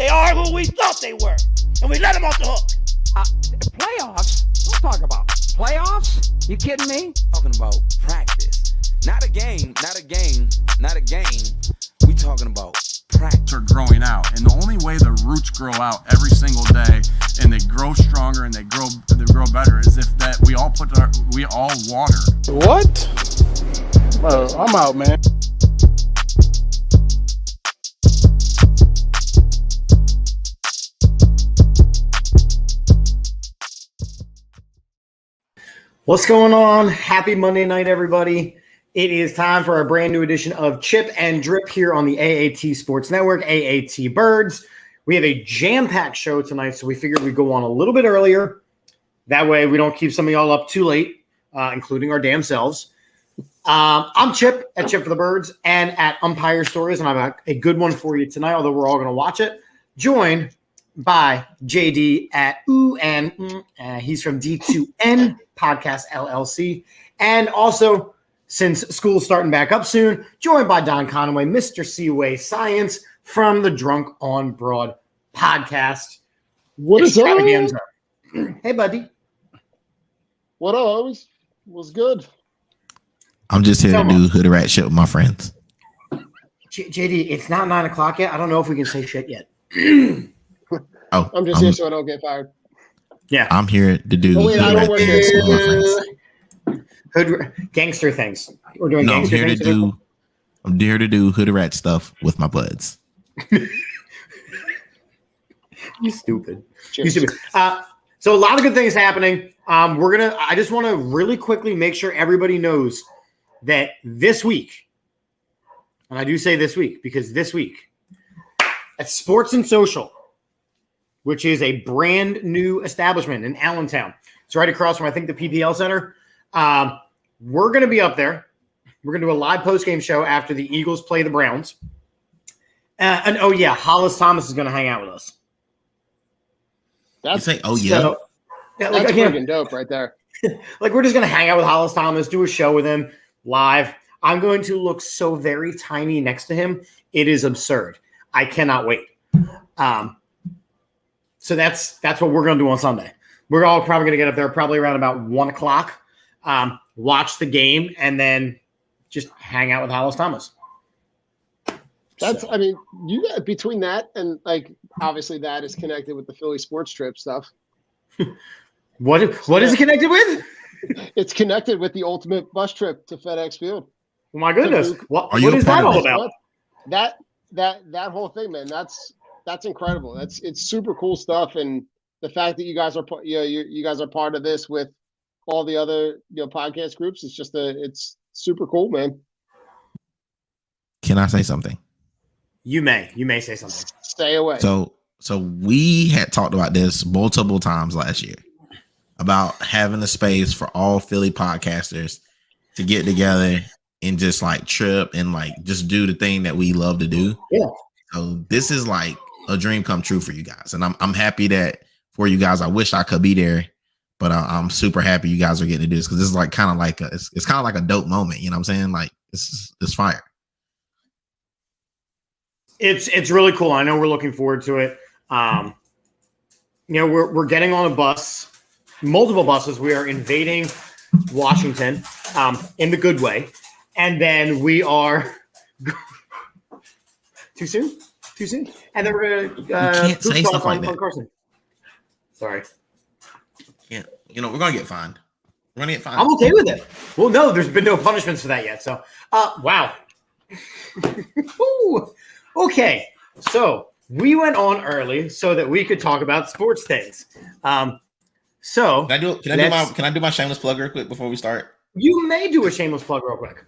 They are who we thought they were, and we let them off the hook. Playoffs? Don't talk about playoffs. You kidding me? Talking about practice. Not a game. We talking about practice. Are growing out, and the only way the roots grow out every single day and they grow stronger and they grow better is if that we all water. What? Well, I'm out, man. What's going on? Happy Monday night, everybody. It is time for a brand new edition of Chip and Drip here on the AAT Sports Network, AAT Birds. We have a jam-packed show tonight, so we figured we'd go on a little bit earlier. That way we don't keep some of y'all up too late, including our damn selves. I'm Chip at Chip for the Birds and at Umpire Stories, and I've got a good one for you tonight, although we're all going to watch it. Joined by JD at Ooh and he's from D2N Podcast LLC, and also, since school's starting back up soon, joined by Don Conaway, Mr. Seaway Science from the Drunk on Broad podcast. What is up? Hey, buddy. What up? Was good. I'm just here to do hood rat shit with my friends. JD, it's not 9 o'clock yet. I don't know if we can say shit yet. I'm just here so I don't get fired. Yeah. I'm here to do hood rat things with my friends. Hood gangster things. We're doing gangster things. I'm here to do hood rat stuff with my buds. You stupid. You stupid. So a lot of good things happening. I just want to really quickly make sure everybody knows that this week, and I do say this week because this week at Sports and Social, which is a brand new establishment in Allentown. It's right across from, I think, the PPL Center. We're going to be up there. We're going to do a live post-game show after the Eagles play the Browns. And oh, yeah, Hollis Thomas is going to hang out with us. That's freaking dope right there. Like, we're just going to hang out with Hollis Thomas, do a show with him live. I'm going to look so very tiny next to him. It is absurd. I cannot wait. So that's what we're going to do on Sunday. We're all probably going to get up there probably around about 1 o'clock, watch the game, and then just hang out with Hollis Thomas. I mean, you got between that and like obviously that is connected with the Philly sports trip stuff. What is it connected with? It's connected with the ultimate bus trip to FedEx Field. Oh my goodness. What is that all about? That whole thing, man, that's incredible. It's super cool stuff, and the fact that you guys are you guys are part of this with all the other podcast groups, it's super cool, man. Can I say something? You may say something. Stay away. So we had talked about this multiple times last year about having a space for all Philly podcasters to get together and just like trip and like just do the thing that we love to do. Yeah. So this is like a dream come true for you guys, and I'm happy that for you guys. I wish I could be there, but I'm super happy you guys are getting to do this because this is like kind of like it's kind of like a dope moment. You know what I'm saying? Like it's fire. It's really cool. I know we're looking forward to it. We're getting on a bus, multiple buses. We are invading Washington in the good way, and then we are too soon. And then we're gonna can't say stuff like that. Carson. Sorry. Yeah, we're gonna get fined. I'm okay with it. Well, no, there's been no punishments for that yet. So, wow. Ooh. Okay, so we went on early so that we could talk about sports things. So can I do my shameless plug real quick before we start? You may do a shameless plug real quick.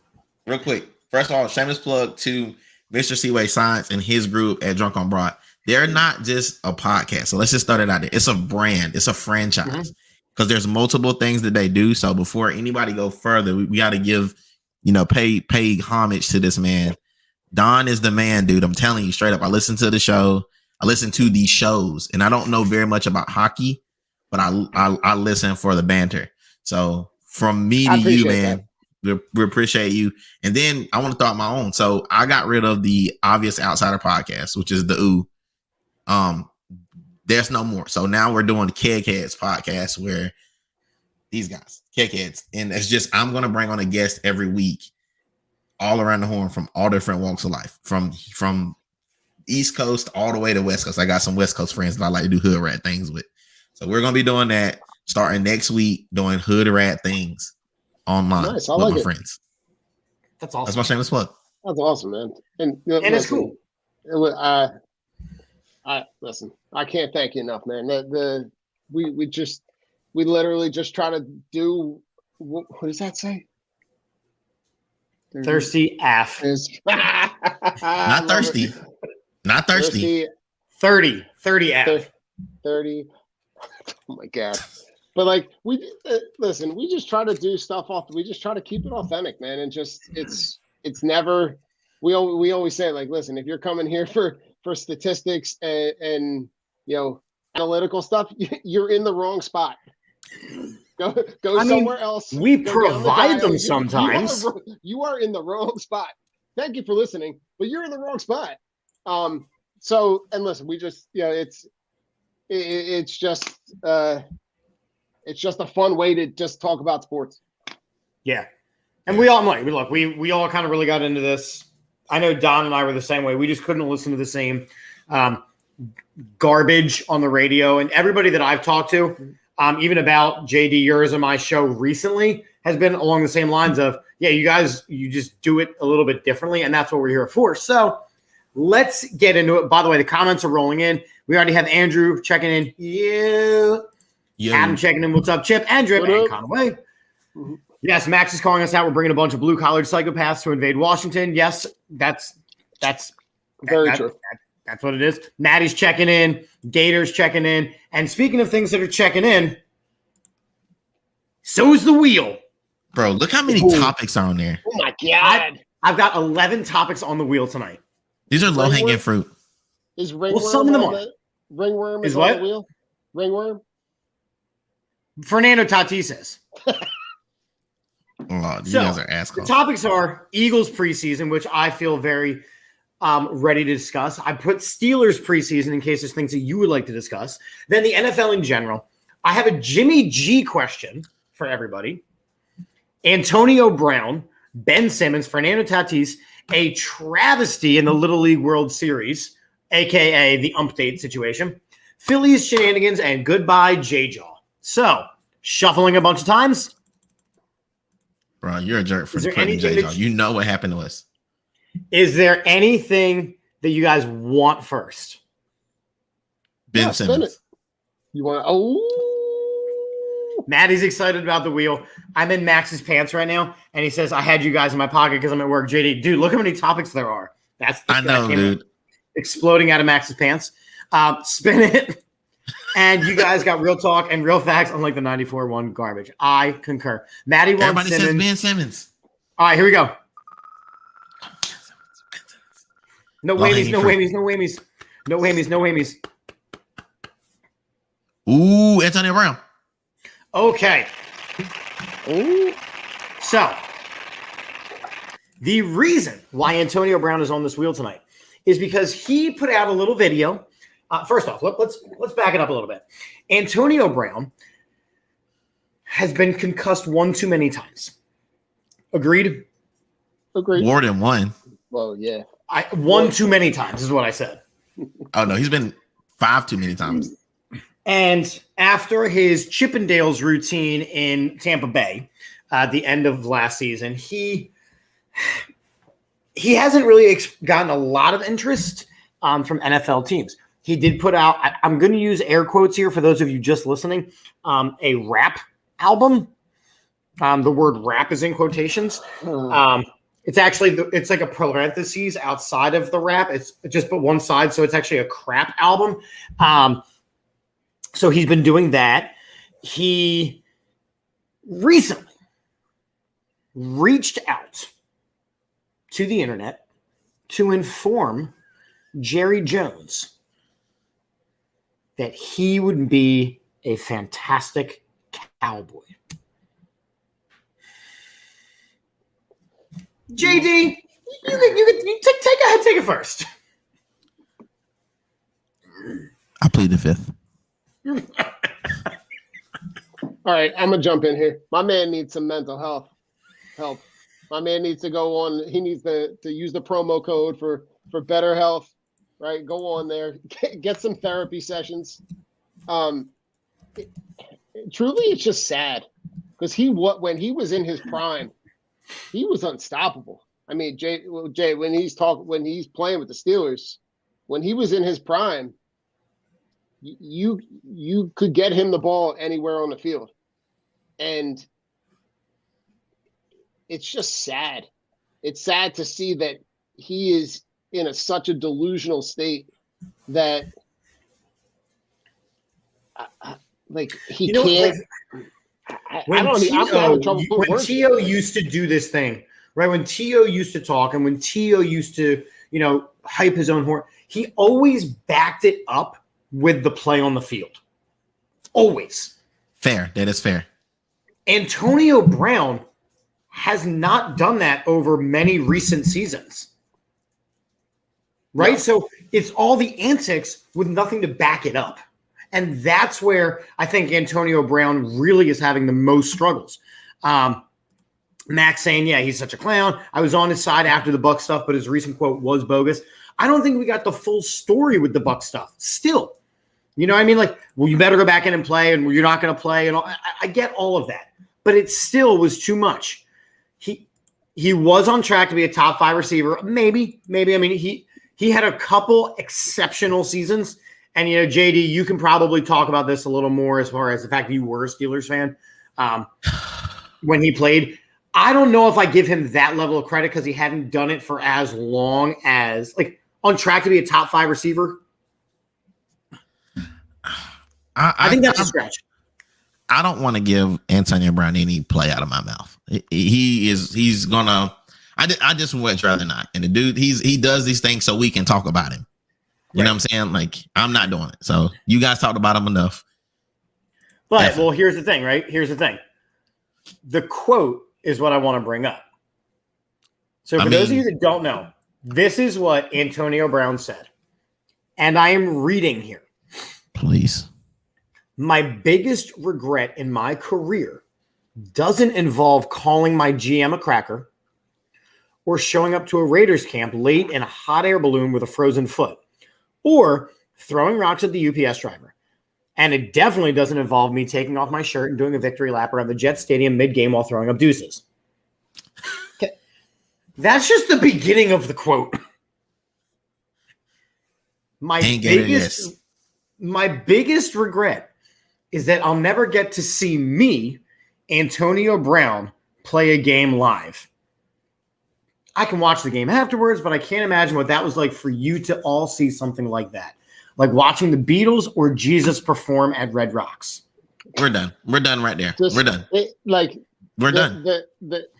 First of all, shameless plug to Mr. Seaway Science and his group at Drunk on Broad. They're not just a podcast. So let's just start it out there. It's a brand. It's a franchise because there's multiple things that they do. So before anybody go further, we got to give, pay homage to this man. Don is the man, dude. I'm telling you straight up. I listen to the show. I listen to these shows, and I don't know very much about hockey, but I listen for the banter. So from me to you, man, we appreciate you. And then I want to throw out my own. So I got rid of the Obvious Outsider podcast, which is the OO. There's no more. So now we're doing the Kegheads podcast where these guys, Kegheads, and it's just I'm gonna bring on a guest every week, all around the horn from all different walks of life, from East Coast all the way to West Coast. I got some West Coast friends that I like to do hood rat things with. So we're gonna be doing that starting next week, doing hood rat things online with my friends. That's awesome. That's my shameless plug. That's awesome, man. And it's cool. Listen, I can't thank you enough, man. We literally just try to do what does that say? Thirsty AF. Not thirsty. Not thirsty. 30 AF. 30. Oh my God. But like listen, we just try to do stuff we just try to keep it authentic, man. And just it's never we always say, like, listen, if you're coming here for statistics and analytical stuff, you're in the wrong spot. Go somewhere else. We provide them sometimes. You are in the wrong spot. Thank you for listening, but you're in the wrong spot. So, and listen, we just, it's just a fun way to just talk about sports. Yeah. And we all kind of really got into this. I know Don and I were the same way. We just couldn't listen to the same garbage on the radio. And everybody that I've talked to, even about JD, yours and my show recently, has been along the same lines of, you guys, you just do it a little bit differently. And that's what we're here for. So let's get into it. By the way, the comments are rolling in. We already have Andrew checking in. Yo. Adam checking in. What's up, Chip? Andrew and Conaway. Mm-hmm. Yes, Max is calling us out. We're bringing a bunch of blue-collared psychopaths to invade Washington. Yes, that's very true. That's what it is. Maddie's checking in. Gator's checking in. And speaking of things that are checking in, so is the wheel. Bro, look how many topics are on there. Oh, my God. I've got 11 topics on the wheel tonight. These are low-hanging fruit. Is ringworm some of them are. Ringworm is on what? the wheel? Ringworm? Fernando Tatis says. Oh, you guys are assholes. The topics are Eagles preseason, which I feel very ready to discuss. I put Steelers preseason in case there's things that you would like to discuss. Then the NFL in general. I have a Jimmy G question for everybody. Antonio Brown, Ben Simmons, Fernando Tatis, a travesty in the Little League World Series, a.k.a. the update situation, Phillies shenanigans, and goodbye J-Jaw. So, shuffling a bunch of times. Bro, you're a jerk for putting J-Jaw. You know what happened to us. Is there anything that you guys want first? Ben Simmons. You want to? Maddie's excited about the wheel. I'm in Max's pants right now, and he says, I had you guys in my pocket because I'm at work. JD, dude, look how many topics there are. I know, dude. Exploding out of Max's pants. Spin it. And you guys got real talk and real facts, unlike the 94 one garbage. I concur. Maddie wants Everybody Simmons. says Ben Simmons. All right, here we go. No whammies, no whammies, no whammies. No whammies, no whammies. Ooh, Antonio Brown. Okay. Ooh. So, the reason why Antonio Brown is on this wheel tonight is because he put out a little video. First off, let's back it up a little bit. Antonio Brown has been concussed one too many times. Agreed? Agreed. More than one. Well, yeah. One too many times is what I said. Oh, no, he's been 5 too many times. And after his Chippendales routine in Tampa Bay at the end of last season, he hasn't really gotten a lot of interest from NFL teams. He did put out, I'm going to use air quotes here for those of you just listening, a rap album. The word rap is in quotations. It's actually, it's like a parentheses outside of the rap. It's just put one side, so it's actually a crap album. So he's been doing that. He recently reached out to the internet to inform Jerry Jones that he would be a fantastic cowboy. JD, you take it first. I plead the fifth. All right, I'm gonna jump in here. My man needs some mental health help. My man needs to go on. He needs to use the promo code for better health. Right, go on there, get some therapy sessions. Truly, it's just sad because when he was in his prime, he was unstoppable. I mean, Jay, when he's playing with the Steelers, when he was in his prime, you could get him the ball anywhere on the field. And it's just sad. It's sad to see that he is in such a delusional state that he can't. When T.O. used to do this thing, right? When T.O. used to talk and when T.O. used to, hype his own horn, he always backed it up with the play on the field. Always. Fair. That is fair. Antonio Brown has not done that over many recent seasons. Right? Yeah. So it's all the antics with nothing to back it up. And that's where I think Antonio Brown really is having the most struggles. Max saying, yeah, he's such a clown. I was on his side after the Buck stuff, but his recent quote was bogus. I don't think we got the full story with the Buck stuff still. You know what I mean? Like, well, you better go back in and play, and you're not going to play. And I get all of that. But it still was too much. He was on track to be a top 5 receiver. Maybe. I mean, he had a couple exceptional seasons. And, JD, you can probably talk about this a little more as far as the fact that you were a Steelers fan when he played. I don't know if I give him that level of credit because he hadn't done it for as long as, on track to be a top 5 receiver. I think that's a stretch. I don't want to give Antonio Brown any play out of my mouth. He's gonna. I just would rather not. And the dude, he does these things so we can talk about him. You know what I'm saying? Like, I'm not doing it. So you guys talked about him enough. But well, here's the thing, right? Here's the thing. The quote is what I want to bring up. So for those of you that don't know, this is what Antonio Brown said. And I am reading here. Please. My biggest regret in my career doesn't involve calling my GM a cracker or showing up to a Raiders camp late in a hot air balloon with a frozen foot or throwing rocks at the UPS driver. And it definitely doesn't involve me taking off my shirt and doing a victory lap around the Jet Stadium mid-game while throwing up deuces. Okay. That's just the beginning of the quote. My biggest regret is that I'll never get to see me, Antonio Brown, play a game live. I can watch the game afterwards, but I can't imagine what that was like for you to all see something like that. Like watching the Beatles or Jesus perform at Red Rocks. We're done. We're done right there. We're done. We're done.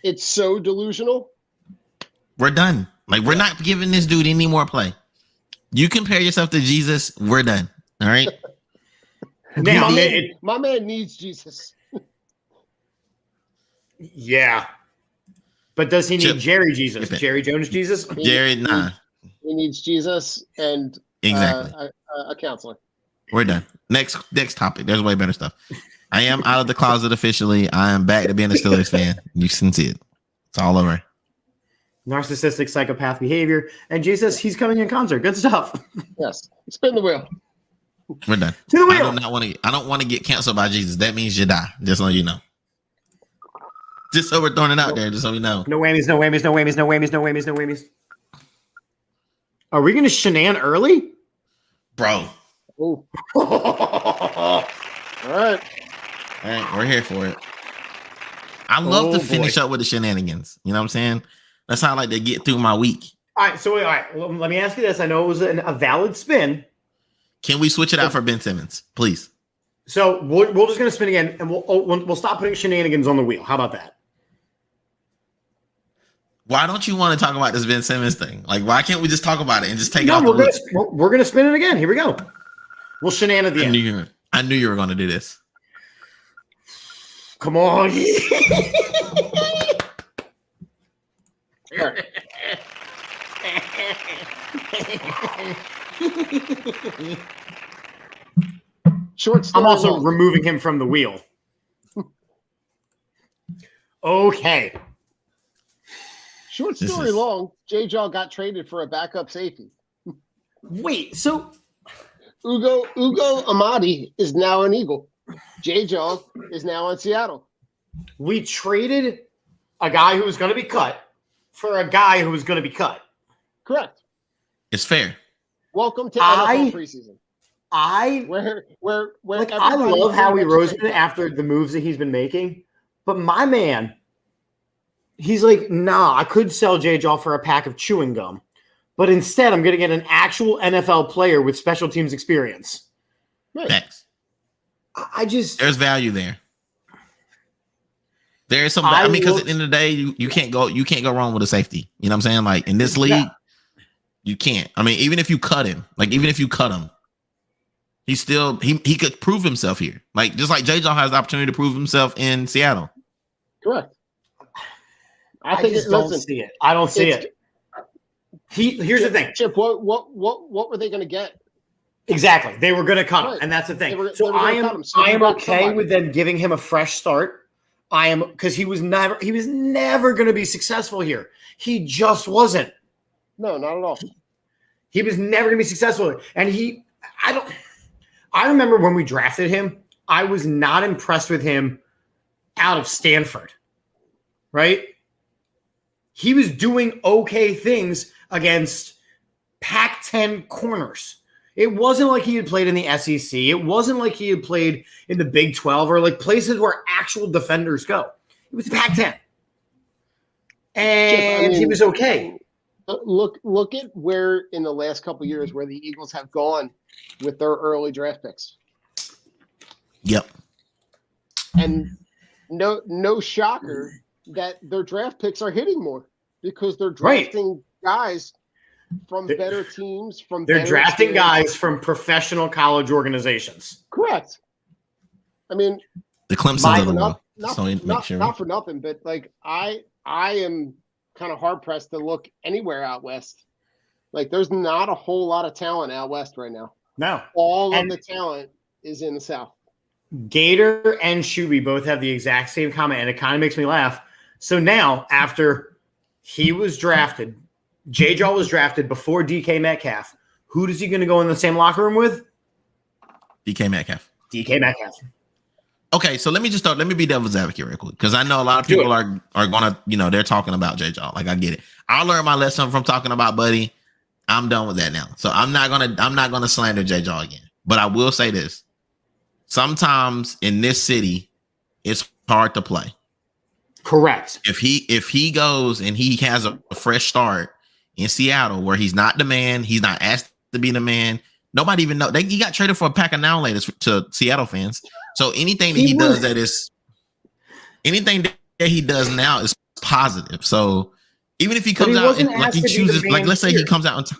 It's so delusional. We're done. Like, we're not giving this dude any more play. You compare yourself to Jesus, we're done. All right? Now, my man needs Jesus. Yeah. But does he need Jerry Jesus? Jerry Jones Jesus? Jerry, nah. He needs Jesus and exactly a counselor. We're done. Next topic. There's way better stuff. I am out of the closet officially. I am back to being a Steelers fan. You can see it. It's all over. Narcissistic psychopath behavior. And Jesus, he's coming in concert. Good stuff. Yes. Spin the wheel. We're done. To the wheel. I don't want to get canceled by Jesus. That means you die. Just so you know. Just so we're throwing it out there, just so we know. No whammies, no whammies, no whammies, no whammies, no whammies, no whammies. Are we going to shenan early? Bro. Ooh. All right. We're here for it. I love to finish up with the shenanigans. You know what I'm saying? That's how I like to get through my week. All right, so let me ask you this. I know it was a valid spin. Can we switch it out for Ben Simmons, please? So we're just going to spin again, and we'll stop putting shenanigans on the wheel. How about that? Why don't you want to talk about this Ben Simmons thing? Like, why can't we just talk about it and just take it off the list? We're going to spin it again. Here we go. We'll shenan at the end. I knew you were going to do this. Come on. Short story I'm also long. removing him from the wheel. Okay. Short This story is- long. J-Jaw got traded for a backup safety. Wait, so Ugo Amadi is now an Eagle. J-Jaw is now in Seattle. we traded a guy who was going to be cut for a guy who was going to be cut. Correct. It's fair. Welcome to I- NFL preseason. Where Like, I everybody love Howie pretty much Roseman thinks- after the moves that he's been making, but my man, he's like, nah, I could sell J-Jaw for a pack of chewing gum, but instead I'm going to get an actual NFL player with special teams experience. Right. Facts. I just, There's value there. There is some. I because at looked- the end of the day, you can't go wrong with a safety. You know what I'm saying? Like in this league, Yeah. you can't. I mean, even if you cut him, he's still he could prove himself here. Like just like J-Jaw has the opportunity to prove himself in Seattle. Correct. I just don't see it. I don't see it. Here's the thing. Chip, what were they going to get? Exactly. They were going to cut him, Right. and that's the thing. They were So gonna I cut am him. So I you am got okay somebody. with them giving him a fresh start. I am, because he was never going to be successful here. He just wasn't. No, not at all. He was never going to be successful. And I remember when we drafted him, I was not impressed with him out of Stanford, right? He was doing okay things against Pac-10 corners. It wasn't like he had played in the SEC. It wasn't like he had played in the Big 12 or like places where actual defenders go. It was the Pac-10. And he was okay. Look at where in the last couple of years where the Eagles have gone with their early draft picks. Yep. And no shocker that their draft picks are hitting more because they're drafting guys from better teams. They're drafting guys from professional college organizations. Correct. I mean, The Clemsons of the world. not, So make sure. not for nothing, but like I am kind of hard pressed to look anywhere out west. Like there's not a whole lot of talent out west right now. No. All And- of the talent is in the South. Gator and Shuby both have the exact same comment, and it kind of makes me laugh. So now, after he was drafted, J-Jaw was drafted before DK Metcalf. Who is he going to go in the same locker room with? DK Metcalf. DK Metcalf. Okay, so let me be devil's advocate real quick because I know a lot of Do people are gonna, they're talking about J-Jaw. Like I get it. I learned my lesson from talking about Buddy. I'm done with that now. So I'm not gonna slander J-Jaw again. But I will say this. Sometimes in this city, it's hard to play. Correct. If he goes and he has a fresh start in Seattle where he's not the man, he's not asked to be the man. Nobody even know he got traded for a pack of now laters to Seattle fans. So anything that he does now is positive. So even if he comes out and like he chooses, like let's say he comes out and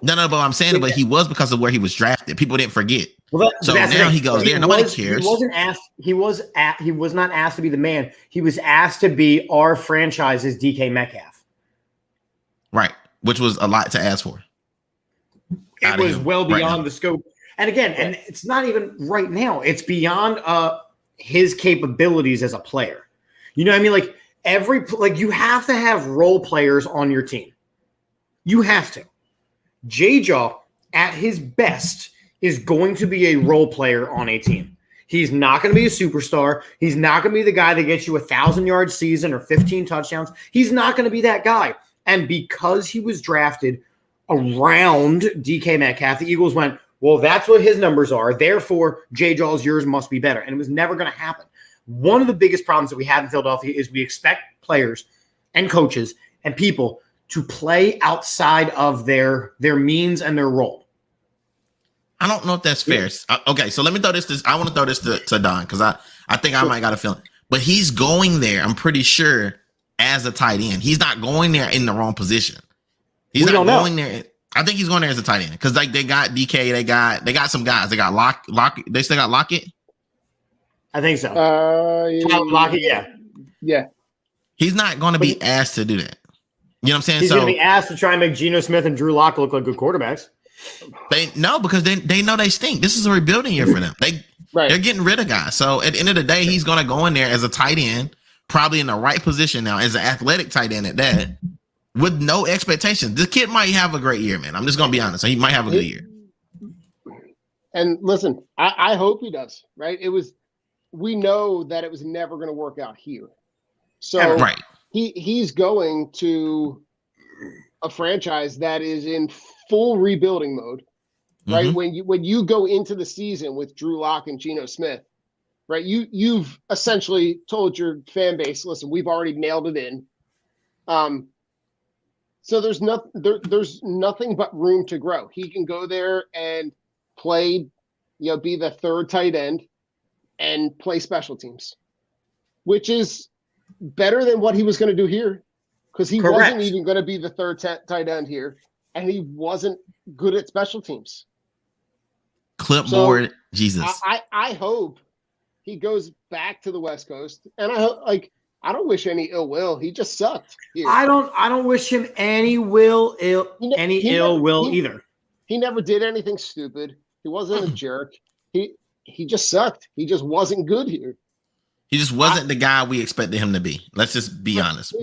no, but I'm saying it, but he was because of where he was drafted. People didn't forget. Well, so now he goes there. Nobody cares. He wasn't asked. He was not asked to be the man. He was asked to be our franchise's DK Metcalf. Right, which was a lot to ask for. It was well beyond the scope. And again, and it's not even right now. It's beyond his capabilities as a player. You know what I mean? Like you have to have role players on your team. You have to. J-Jaw at his best is going to be a role player on a team. He's not going to be a superstar. He's not going to be the guy that gets you 1,000-yard season or 15 touchdowns. He's not going to be that guy. And because he was drafted around DK Metcalf, the Eagles went, well, that's what his numbers are. Therefore, J-Jaw's yours must be better. And it was never going to happen. One of the biggest problems that we have in Philadelphia is we expect players and coaches and people to play outside of their means and their role. I don't know if that's fair. Okay, so let me throw this. I want to throw this to Don because I think I might got a feeling. But he's going there, I'm pretty sure, as a tight end. He's not going there in the wrong position. He's not going there. I think he's going there as a tight end because like they got DK, they got some guys. They got Lockett. They still got Lockett. I think so. Yeah. Lockett, yeah. Yeah. He's not going to be asked to do that. You know what I'm saying? He's going to be asked to try and make Geno Smith and Drew Lock look like good quarterbacks. Because they know they stink. This is a rebuilding year for them. They're getting rid of guys. So at the end of the day, he's going to go in there as a tight end, probably in the right position now, as an athletic tight end at that, with no expectations. The kid might have a great year, man. I'm just going to be honest. He might have a good year. And listen, I hope he does. Right? We know that it was never going to work out here. So right. He's going to a franchise that is in full rebuilding mode, right? Mm-hmm. When you go into the season with Drew Lock and Geno Smith, right? You've essentially told your fan base, listen, we've already nailed it in. So there's nothing but room to grow. He can go there and play, be the third tight end and play special teams, which is better than what he was going to do here, because he wasn't even going to be the third tight end here, and he wasn't good at special teams. Clipboard, so Jesus. I hope he goes back to the West Coast, and I don't wish any ill will. He just sucked here. I don't wish him any ill will either. He never did anything stupid. He wasn't a jerk. He just sucked. He just wasn't good here. He just wasn't the guy we expected him to be. Let's just be honest.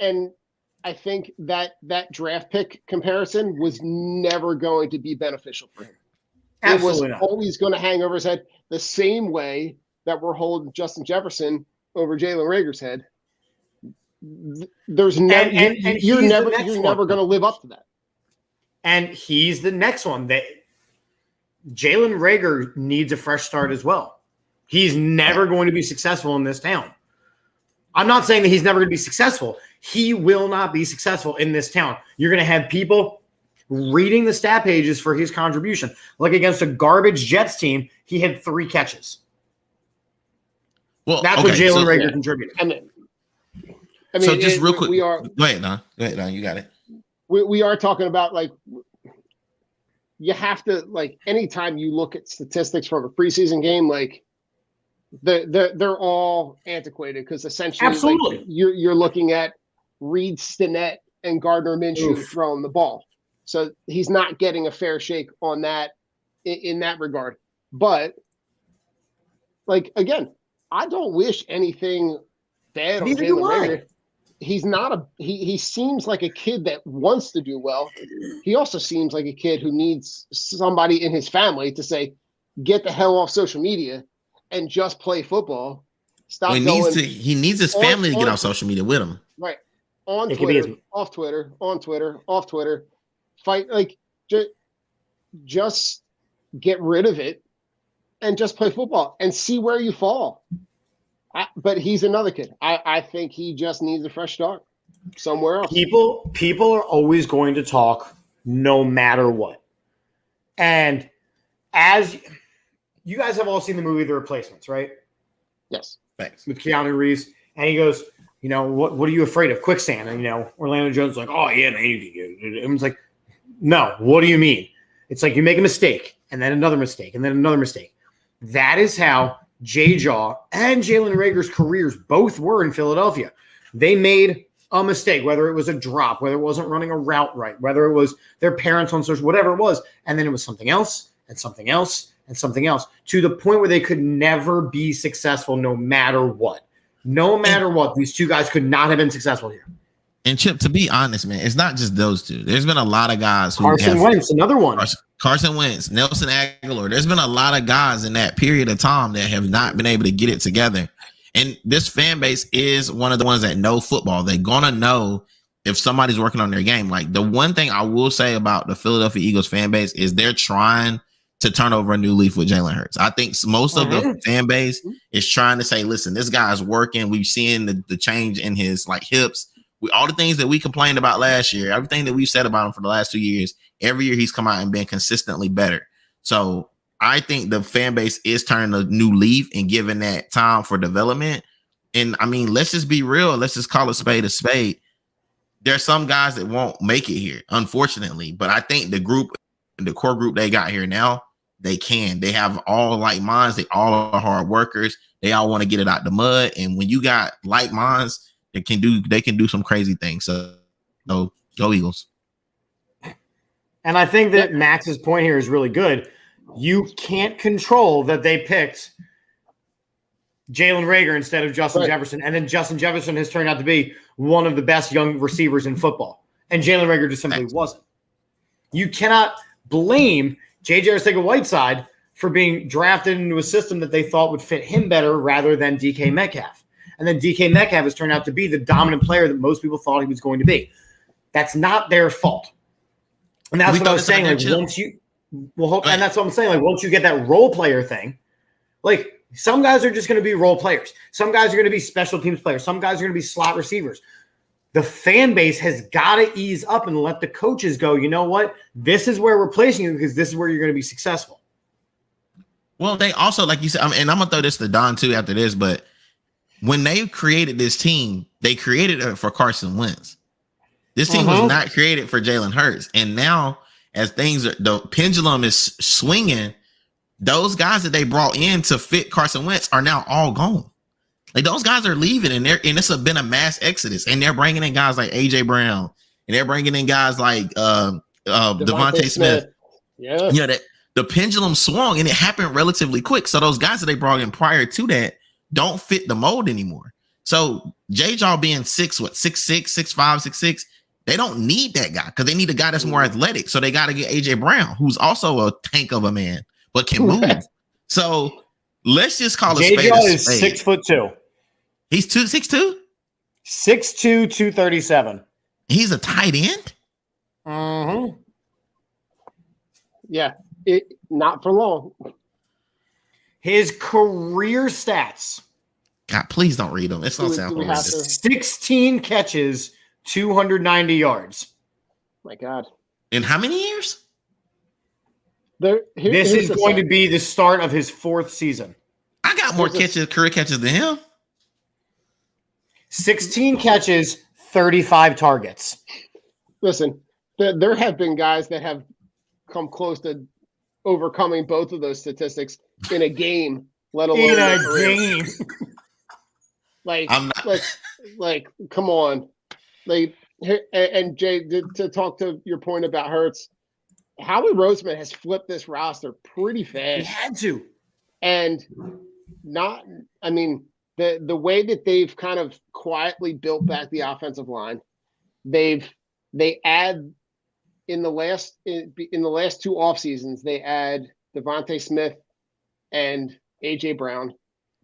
And I think that draft pick comparison was never going to be beneficial for him. Absolutely it was always going to hang over his head the same way that we're holding Justin Jefferson over Jalen Reagor's head. There's never you're never going to live up to that. And he's the next one that Jalen Reagor needs a fresh start as well. He's never going to be successful in this town. I'm not saying that he's never going to be successful. He will not be successful in this town. You're going to have people reading the stat pages for his contribution. Like against a garbage Jets team, he had 3 catches. Well, that's what Jalen Reagor contributed. So just real quick. Go ahead, Don. You got it. We are talking about, like, you have to, like, anytime you look at statistics from a preseason game, like, they're all antiquated, because essentially like, you're looking at Reed Stinnett and Gardner Minshew throwing the ball. So he's not getting a fair shake on that in that regard. But, like, again, I don't wish anything bad on Jalen Reagor. He's not he seems like a kid that wants to do well. He also seems like a kid who needs somebody in his family to say, get the hell off social media and just play football. Stop. He needs his family to get off social media with him. Right. On Twitter, off Twitter, on Twitter, off Twitter. Fight, like, just get rid of it and just play football and see where you fall. But he's another kid. I think he just needs a fresh start somewhere else. People are always going to talk no matter what. And as you guys have all seen the movie The Replacements, right? Yes. Thanks. With Keanu Reeves. And he goes, what are you afraid of? Quicksand. And, Orlando Jones is like, oh, yeah, man. And it's like, no, what do you mean? It's like you make a mistake and then another mistake and then another mistake. That is how J-Jaw and Jalen Reagor's careers both were in Philadelphia. They made a mistake, whether it was a drop, whether it wasn't running a route right, whether it was their parents on social, whatever it was. And then it was something else and something else and something else, to the point where they could never be successful no matter what. No matter what, these two guys could not have been successful here. And Chip, to be honest, man, it's not just those two. There's been a lot of guys who Carson Wentz, another one. Carson Wentz, Nelson Aguilar. There's been a lot of guys in that period of time that have not been able to get it together. And this fan base is one of the ones that know football. They're going to know if somebody's working on their game. Like, the one thing I will say about the Philadelphia Eagles fan base is they're trying to turn over a new leaf with Jalen Hurts. I think most of the fan base is trying to say, listen, this guy's working. We've seen the change in his, like, hips. All the things that we complained about last year, everything that we've said about him for the last 2 years, every year he's come out and been consistently better. So I think the fan base is turning a new leaf and giving that time for development. And I mean, let's just be real. Let's just call a spade a spade. There's some guys that won't make it here, unfortunately. But I think the core group they got here now, they can. They have all like minds. They all are hard workers. They all want to get it out the mud. And when you got like minds, they can do some crazy things. So So go Eagles. And I think that Max's point here is really good. You can't control that they picked Jalen Reagor instead of Justin Jefferson. And then Justin Jefferson has turned out to be one of the best young receivers in football. And Jalen Reagor just simply wasn't. You cannot blame J.J. Arcega-Whiteside for being drafted into a system that they thought would fit him better rather than DK Metcalf. And then DK Metcalf has turned out to be the dominant player that most people thought he was going to be. That's not their fault. And that's what I was saying. Like, once you and that's what I'm saying. Like, once you get that role player thing, like, some guys are just going to be role players. Some guys are going to be special teams players. Some guys are going to be slot receivers. The fan base has got to ease up and let the coaches go, you know what? This is where we're placing you because this is where you're going to be successful. Well, they also, like you said, and I'm going to throw this to Don too after this, but when they created this team, they created it for Carson Wentz. This team was not created for Jalen Hurts. And now, as the pendulum is swinging, those guys that they brought in to fit Carson Wentz are now all gone. Like, those guys are leaving, and it's been a mass exodus. And they're bringing in guys like AJ Brown, and they're bringing in guys like Devontae Smith. Yeah, the pendulum swung, and it happened relatively quick. So those guys that they brought in prior to that don't fit the mold anymore. So J-Jaw being 6'6", 6'5", 6'6", they don't need that guy because they need a guy that's more athletic. So they got to get AJ Brown, who's also a tank of a man but can move. So let's just call it J-Jaw is 6'2". He's 6'2"? 6'2", 237. He's a tight end? Mm-hmm. Yeah, not for long. His career stats. God, please don't read them. It's not sound horrendous. 16 catches, 290 yards. My God. In how many years? This is going to be the start of his 4th season. I got more career catches than him. 16 catches, 35 targets. Listen, there have been guys that have come close to overcoming both of those statistics in a game, let alone in a game. like, come on. Like, and Jay, to talk to your point about Hurts, Howie Roseman has flipped this roster pretty fast. He had to. And the way that they've kind of quietly built back the offensive line, they add in the last 2 off seasons, they add Devontae Smith and AJ Brown,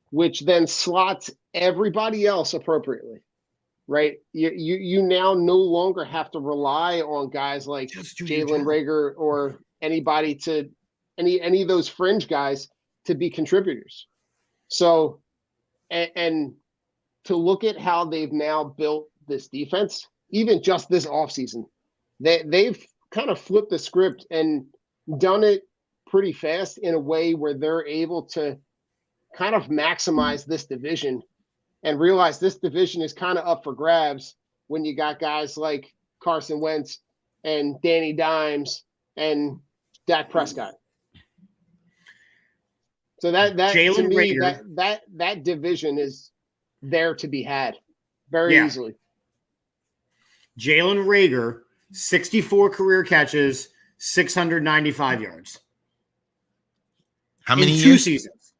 which then slots everybody else appropriately, right? You now no longer have to rely on guys like Jalen Reagor or anybody to any of those fringe guys to be contributors. So, and to look at how they've now built this defense, even just this offseason, they've kind of flipped the script and done it pretty fast in a way where they're able to kind of maximize this division and realize this division is kind of up for grabs when you got guys like Carson Wentz and Danny Dimes and Dak Prescott. So that to me, that division is there to be had very easily. Jalen Reagor, 64 career catches, 695 yards. How many in years? 2 seasons.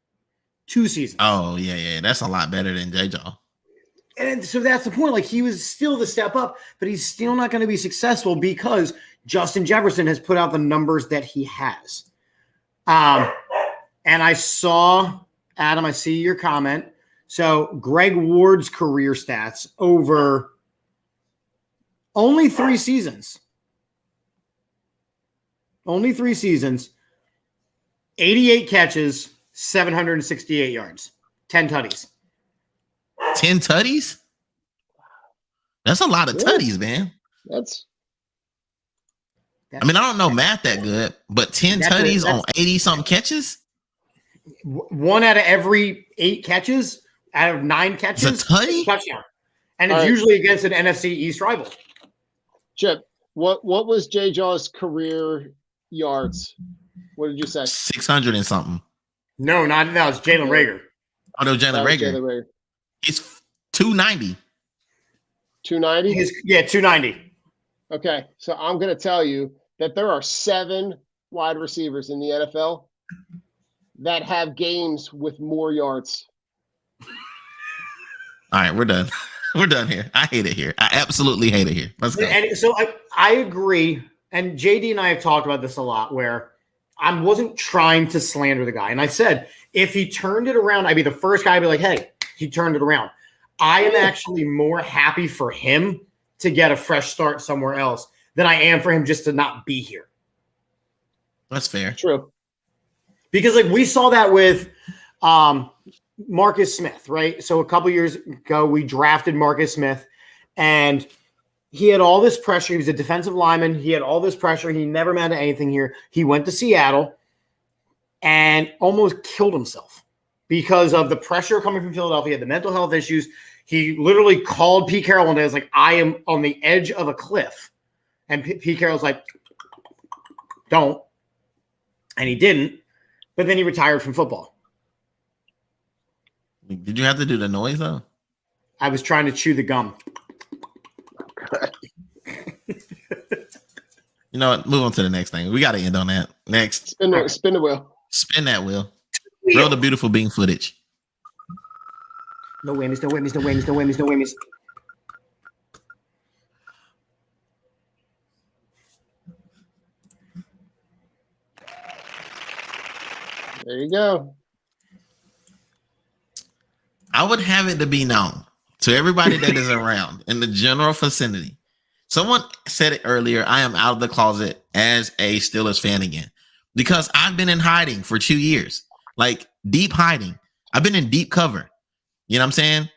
2 seasons. Oh, yeah. That's a lot better than J-Jaw. And so that's the point. Like, he was still the step up, but he's still not going to be successful because Justin Jefferson has put out the numbers that he has. And I saw, Adam, I see your comment. So Greg Ward's career stats over only 3 seasons. Only 3 seasons. 88 catches, 768 yards. 10 tutties. 10 tutties? That's a lot of tutties, man. I mean, I don't know math that good, but 10 tutties on 80-something catches? 1 out of every 8 catches, out of 9 catches, it's a tutty? Touchdown. And it's usually against an NFC East rival. Chip, what was J-Jaw's career yards? What did you say? 600 and something. No, it's Jalen Reagor. Oh, no, Jalen Reagor. He's 290. 290? 290. Okay, so I'm going to tell you that there are 7 wide receivers in the NFL that have games with more yards. All right, we're done. We're done here. I hate it here. I absolutely hate it here. Let's go. And so I agree. And JD and I have talked about this a lot where I wasn't trying to slander the guy. And I said, if he turned it around, I'd be the first guy to be like, hey, he turned it around. I am actually more happy for him to get a fresh start somewhere else than I am for him just to not be here. That's fair. True. Because like we saw that with Marcus Smith, right? So a couple years ago, we drafted Marcus Smith and he had all this pressure. He was a defensive lineman. He had all this pressure. He never meant anything here. He went to Seattle and almost killed himself because of the pressure coming from Philadelphia, the mental health issues. He literally called Pete Carroll one day. I was like, I am on the edge of a cliff. And Pete Carroll's like, don't. And he didn't. But then he retired from football. Did you have to do the noise though? I was trying to chew the gum. You know what? Move on to the next thing. We got to end on that. Next. Spin the wheel. Spin that wheel. Roll the beautiful bean footage. No whammies, no whammies, no whammies, no whammies, no whammies. There you go. I would have it to be known to everybody that is around in the general vicinity. Someone said it earlier. I am out of the closet as a Steelers fan again because I've been in hiding for 2 years, like deep hiding. I've been in deep cover. You know what I'm saying?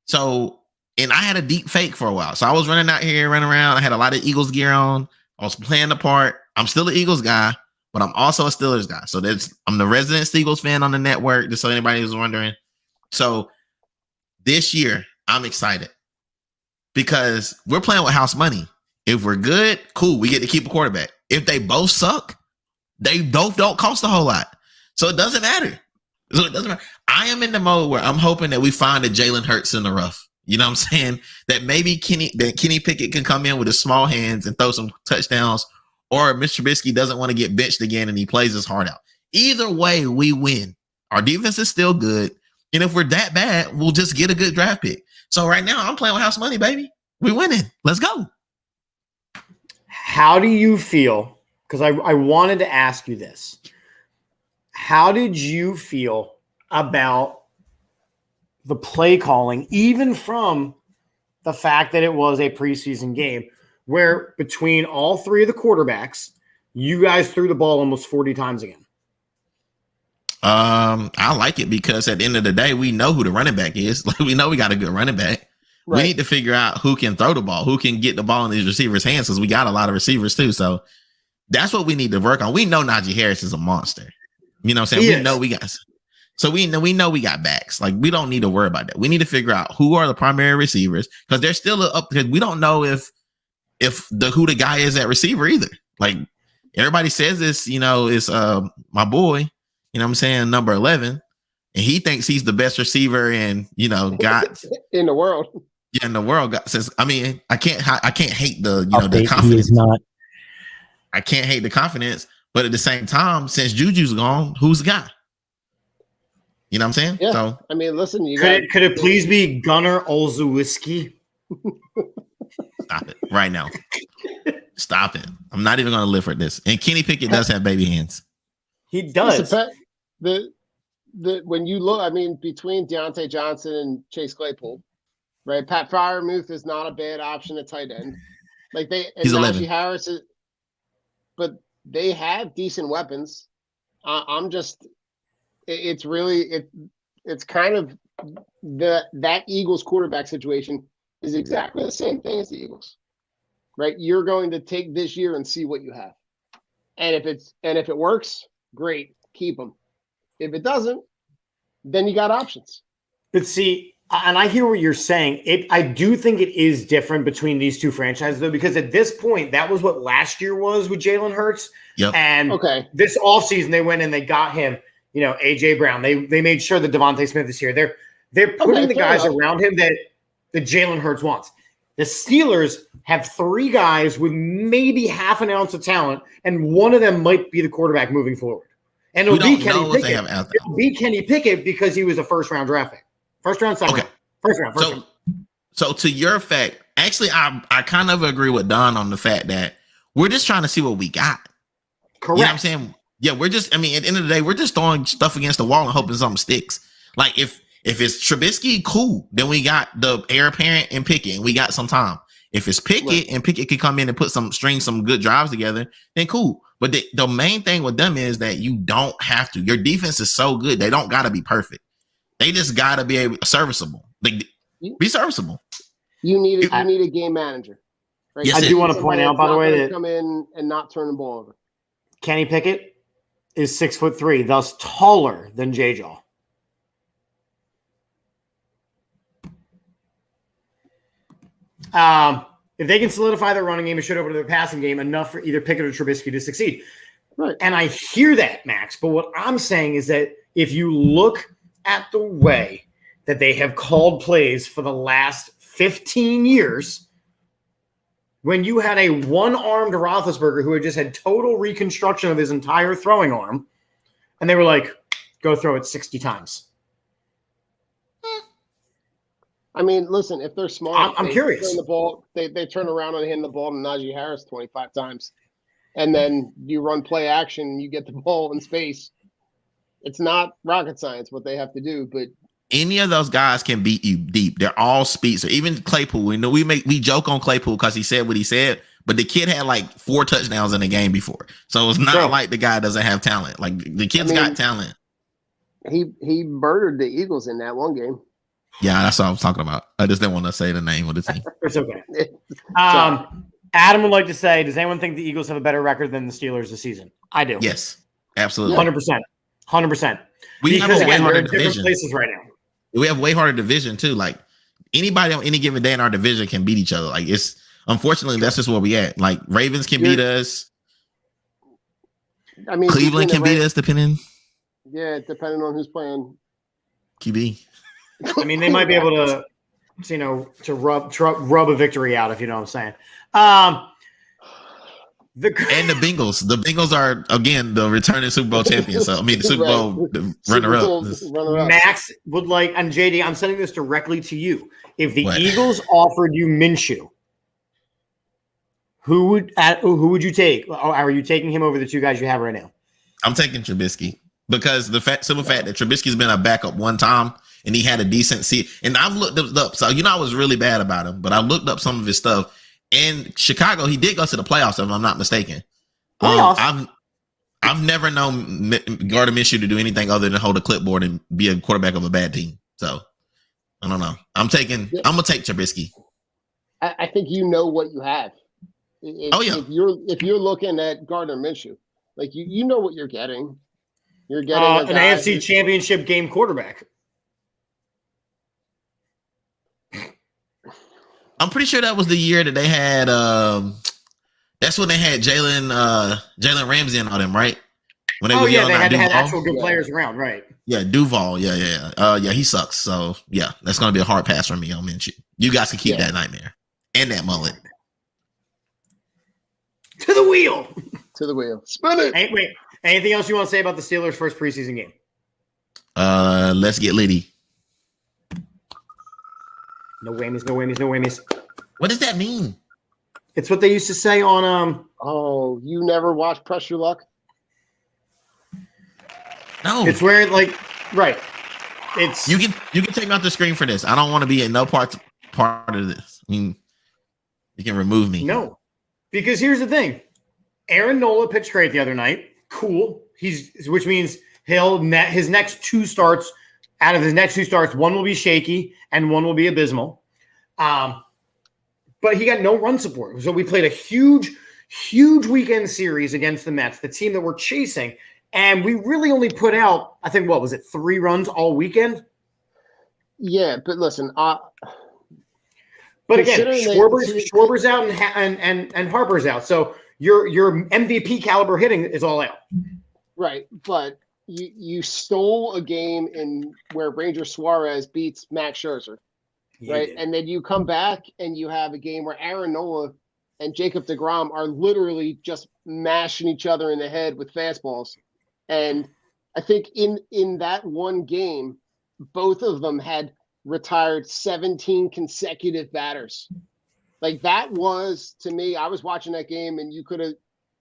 So, and I had a deep fake for a while. So I was running out here, running around. I had a lot of Eagles gear on. I was playing the part. I'm still an Eagles guy, but I'm also a Steelers guy. So I'm the resident Eagles fan on the network, just so anybody was wondering. So this year, I'm excited because we're playing with house money. If we're good, cool. We get to keep a quarterback. If they both suck, they both don't cost a whole lot. So it doesn't matter. I am in the mode where I'm hoping that we find a Jalen Hurts in the rough. You know what I'm saying? That maybe Kenny Pickett can come in with his small hands and throw some touchdowns, or Mr. Trubisky doesn't want to get benched again and he plays his heart out. Either way, we win. Our defense is still good. And if we're that bad, we'll just get a good draft pick. So right now, I'm playing with house money, baby. We're winning. Let's go. How do you feel? Because I wanted to ask you this. How did you feel about the play calling, even from the fact that it was a preseason game, where between all 3 of the quarterbacks, you guys threw the ball almost 40 times again? I like it because at the end of the day, we know who the running back is. Like we know we got a good running back. Right. We need to figure out who can throw the ball, who can get the ball in these receivers' hands, because we got a lot of receivers too. So that's what we need to work on. We know Najee Harris is a monster. You know what I'm saying? We know we got. So we know we got backs. Like we don't need to worry about that. We need to figure out who are the primary receivers because they're still up. Because we don't know if who the guy is at receiver either. Like everybody says this, is my boy. You know what I'm saying? Number 11, and he thinks he's the best receiver and got in the world. Yeah, in the world. Says, I mean, I can't hate the the confidence. He is not. I can't hate the confidence, but at the same time, since Juju's gone, who's the guy? You know what I'm saying? Yeah. So I mean, listen, Could it please be Gunnar Olszewski? Stop it right now. Stop it. I'm not even going to live for this. And Kenny Pickett does have baby hands. He does. Listen, when you look, I mean, between Deontay Johnson and Chase Claypool, right? Pat Freiermuth is not a bad option at tight end. Like He's 11. Najee Harris is, but they have decent weapons. It's kind of that Eagles quarterback situation is exactly the same thing as the Eagles, right? You're going to take this year and see what you have, and if it works, great, keep them. If it doesn't, then you got options. But see, and I hear what you're saying. I do think it is different between these two franchises, though, because at this point, that was what last year was with Jalen Hurts. Yep. And this offseason, they went and they got him, A.J. Brown. They made sure that Devontae Smith is here. They're putting the guys around him that Jalen Hurts wants. The Steelers have 3 guys with maybe half an ounce of talent, and one of them might be the quarterback moving forward. And it'll be Kenny Pickett. It'll be Kenny Pickett because he was a first-round draft pick. First round, second round. First round. So to your fact, actually, I kind of agree with Don on the fact that we're just trying to see what we got. Correct. You know what I'm saying? Yeah, at the end of the day, we're just throwing stuff against the wall and hoping something sticks. Like if it's Trubisky, cool. Then we got the heir apparent and Pickett, and we got some time. If it's Pickett and Pickett can come in and string some good drives together, then cool. But the main thing with them is that you don't have to. Your defense is so good; they don't got to be perfect. They just got to be serviceable. Be serviceable. You need a game manager. Right? Yes, I do want to point out, by the way, that come in and not turn the ball over. Kenny Pickett is 6'3", thus taller than J-Jaw. If they can solidify their running game and shoot over to their passing game enough for either Pickett or Trubisky to succeed. Right. And I hear that, Max, but what I'm saying is that if you look at the way that they have called plays for the last 15 years, when you had a one-armed Roethlisberger who had just had total reconstruction of his entire throwing arm, and they were like, go throw it 60 times. I mean, listen, if they're smart, I'm curious. Turn the ball, they turn around and hand the ball to Najee Harris 25 times, and then you run play action, and you get the ball in space. It's not rocket science what they have to do, but any of those guys can beat you deep. They're all speed. So even Claypool, we joke on Claypool because he said what he said, but the kid had like 4 touchdowns in the game before. So it's not like the guy doesn't have talent. Like the kid's got talent. He murdered the Eagles in that one game. Yeah, that's what I was talking about. I just didn't want to say the name of the team. It's okay. Adam would like to say, does anyone think the Eagles have a better record than the Steelers this season? I do. Yes, absolutely. 100%. We have a way harder division. Places right now. We have way harder division too. Like anybody on any given day in our division can beat each other. Like it's unfortunately that's just where we at. Like Ravens can beat us. I mean, Cleveland can beat us depending. Yeah, depending on who's playing QB. I mean, they might be able to, to rub a victory out if you know what I'm saying. And the Bengals. The Bengals are again the returning Super Bowl champions. So I mean, the Super Bowl runner-up. Max would like, and JD, I'm sending this directly to you. If the Eagles offered you Minshew, who would you take? Or are you taking him over the 2 guys you have right now? I'm taking Trubisky because simple fact that Trubisky's been a backup one time and he had a decent seat. And I've looked up, so I was really bad about him, but I looked up some of his stuff. In Chicago, he did go to the playoffs, if I'm not mistaken. I've never known Gardner Minshew to do anything other than hold a clipboard and be a quarterback of a bad team. So I don't know. I'm gonna take Trubisky. I think you know what you have. If you're looking at Gardner Minshew, like you know what you're getting. You're getting an AFC Championship game quarterback. I'm pretty sure that was the year that they had. That's when they had Jalen Ramsey and all them, right? When they they had to have actual good players around, right? Yeah, Duval. Yeah. He sucks. So yeah, that's gonna be a hard pass for me on Minshew. You guys can keep that nightmare and that mullet. To the wheel. Spin it. Wait. Anything else you want to say about the Steelers' first preseason game? Let's get litty. No whammies. What does that mean? It's what they used to say on Oh, you never watched Press Your Luck? No. It's where right. It's you can take me off the screen for this. I don't want to be in no part of this. I mean, you can remove me. No. Because here's the thing. Aaron Nola pitched great the other night. Cool. Which means his next 2 starts. Out of his next 2 starts, one will be shaky and one will be abysmal. But he got no run support. So we played a huge weekend series against the Mets, the team that we're chasing. And we really only put out, I think, 3 runs all weekend? Yeah, but listen. But again, Schwarber's out and Harper's out. So your MVP caliber hitting is all out. Right, but you stole a game where Ranger Suarez beats Max Scherzer. right? And then you come back and you have a game where Aaron Nola and Jacob deGrom are literally just mashing each other in the head with fastballs. And I think in that one game, both of them had retired 17 consecutive batters. Like that was, to me, I was watching that game and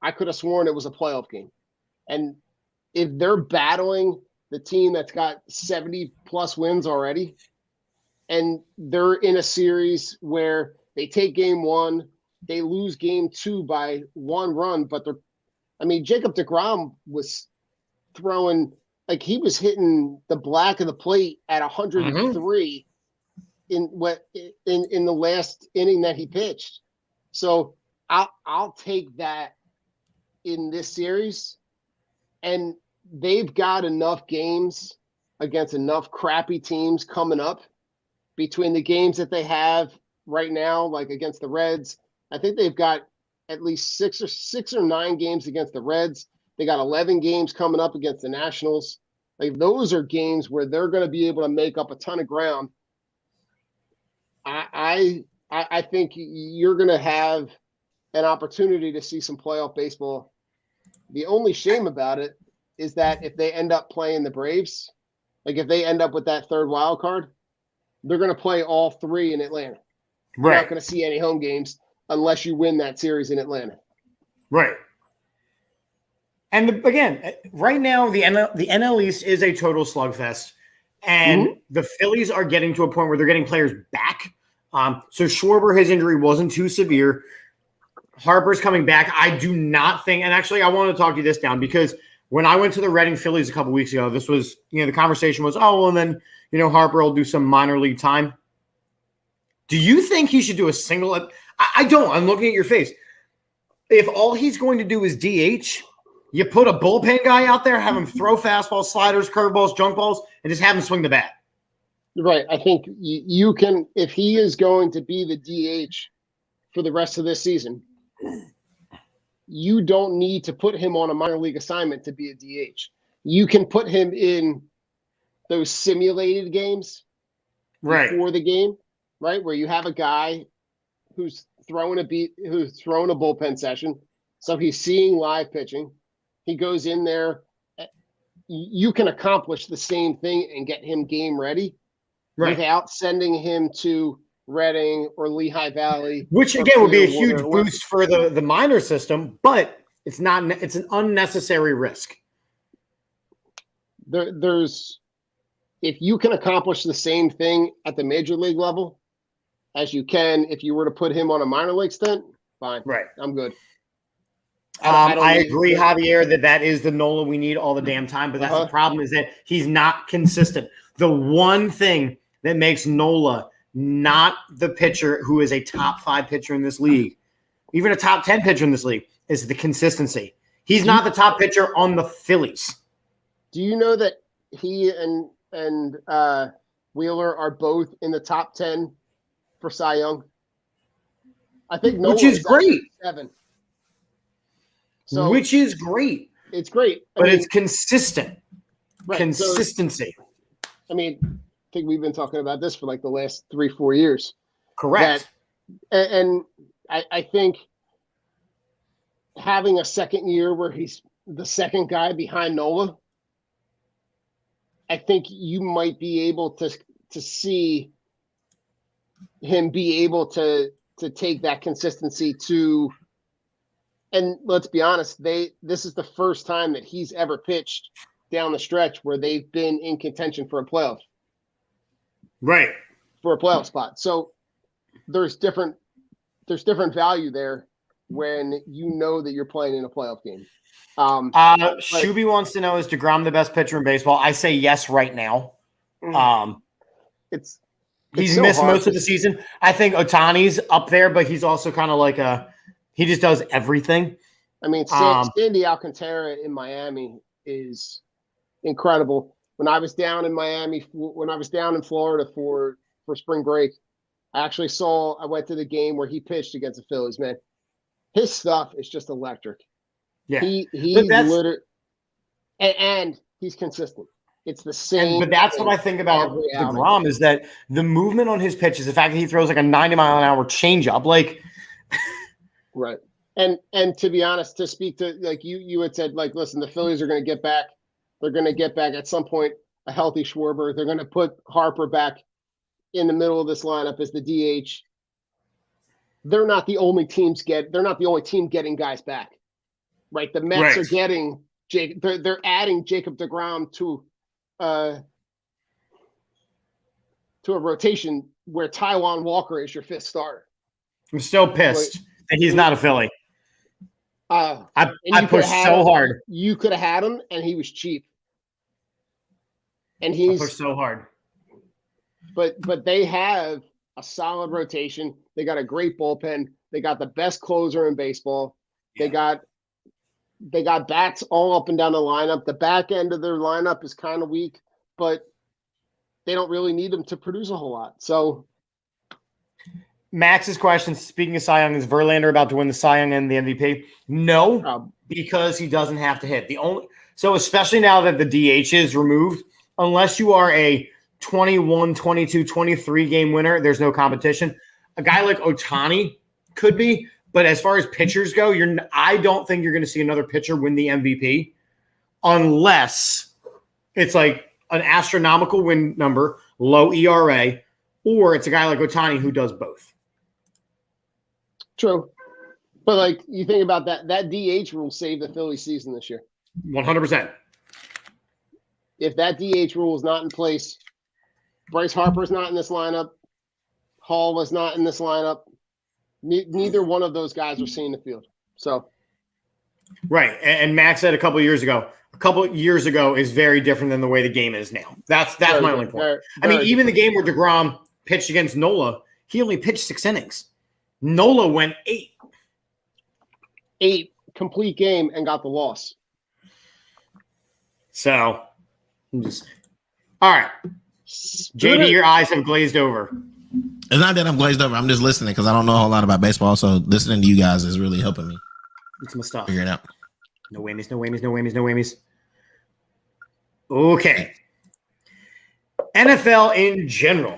I could have sworn it was a playoff game. And if they're battling the team that's got 70 plus wins already, and they're in a series where they take game one, they lose game two by 1 run, but Jacob deGrom was throwing, like he was hitting the black of the plate at 103 in the last inning that he pitched. So I'll take that in this series, and they've got enough games against enough crappy teams coming up between the games that they have right now, like against the Reds. I think they've got at least six or 9 games against the Reds. They got 11 games coming up against the Nationals. Like those are games where they're going to be able to make up a ton of ground. I think you're going to have an opportunity to see some playoff baseball. The only shame about it is that if they end up playing the Braves, like if they end up with that third wild card, they're going to play all 3 in Atlanta. Right. You're not going to see any home games unless you win that series in Atlanta. Right. And again, right now, the NL East is a total slugfest. And the Phillies are getting to a point where they're getting players back. So Schwarber, his injury wasn't too severe. Harper's coming back. I do not think – and actually, I want to talk you this down because when I went to the Reading Phillies a couple weeks ago, this was – the conversation was, oh, well, and then, Harper will do some minor league time. Do you think he should do a single – I don't. I'm looking at your face. If all he's going to do is DH, you put a bullpen guy out there, have him throw fastballs, sliders, curveballs, junk balls, and just have him swing the bat. Right. I think you can – if he is going to be the DH for the rest of this season, you don't need to put him on a minor league assignment to be a DH. You can put him in those simulated games before the game, right, where you have a guy who's throwing a bullpen session, so he's seeing live pitching. He goes in there. You can accomplish the same thing and get him game ready without sending him to Reading or Lehigh Valley. Which, again, would be a huge boost for the minor system, but it's not. It's an unnecessary risk. There's if you can accomplish the same thing at the major league level as you can if you were to put him on a minor league stint, fine. Right. I'm good. I agree, Javier, that is the Nola we need all the damn time, but that's the problem is that he's not consistent. The one thing that makes Nola not the pitcher who is a top 5 pitcher in this league, even a top 10 pitcher in this league, is the consistency. He's not the top pitcher on the Phillies. Do you know that he and Wheeler are both in the top 10 for Cy Young? I think Nola which is great. 7. So which is great. It's great. But it's consistent. Right. Consistency. So, I think we've been talking about this for like the last 3-4 years. Correct. And I think having a second year where he's the second guy behind Nola, I think you might be able to see him be able to take that consistency to. And let's be honest, this is the first time that he's ever pitched down the stretch where they've been in contention for a playoff. Right. For a playoff spot. So there's different value there when you know that you're playing in a playoff game. Shuby wants to know, is DeGrom the best pitcher in baseball? I say yes right now. He's so missed most of the season. I think Ohtani's up there, but he's also kind of like he just does everything. Sandy Alcantara in Miami is incredible. When I was down in Miami, when I was down in Florida for spring break, I went to the game where he pitched against the Phillies, man. His stuff is just electric. Yeah. He's literally, and he's consistent. It's the same. But that's what I think about DeGrom is that the movement on his pitches, the fact that he throws like a 90-mile-an-hour changeup, like right. And to be honest, to speak to like you had said, like, listen, the Phillies are going to get back. They're going to get back at some point a healthy Schwarber. They're going to put Harper back in the middle of this lineup as the DH. They're not the only team getting guys back, right? The Mets are getting Jake. They're adding Jacob deGrom to a rotation where Taijuan Walker is your fifth starter. I'm still pissed that he's not a Philly. I pushed so hard. You could have had him, and he was cheap. And I pushed so hard. But they have a solid rotation. They got a great bullpen. They got the best closer in baseball. Yeah. They got bats all up and down the lineup. The back end of their lineup is kind of weak, but they don't really need them to produce a whole lot. So Max's question, speaking of Cy Young, is Verlander about to win the Cy Young and the MVP? No, because he doesn't have to hit. So especially now that the DH is removed, unless you are a 21, 22, 23 game winner, there's no competition. A guy like Ohtani could be, but as far as pitchers go, I don't think you're going to see another pitcher win the MVP unless it's like an astronomical win number, low ERA, or it's a guy like Ohtani who does both. True. But like you think about that DH rule saved the Phillies season this year. 100%. If that DH rule is not in place, Bryce Harper's not in this lineup. Hall was not in this lineup. Neither one of those guys are seeing the field. So, right. And Max said a couple of years ago is very different than the way the game is now. That's my only point. Even the game where DeGrom pitched against Nola, he only pitched 6 innings. Nola went 8. 8 complete game and got the loss. So, all right. JD, your eyes have glazed over. It's not that I'm glazed over. I'm just listening because I don't know a whole lot about baseball. So listening to you guys is really helping me. It's my stuff. Figure it out. No whammies. Okay. NFL in general.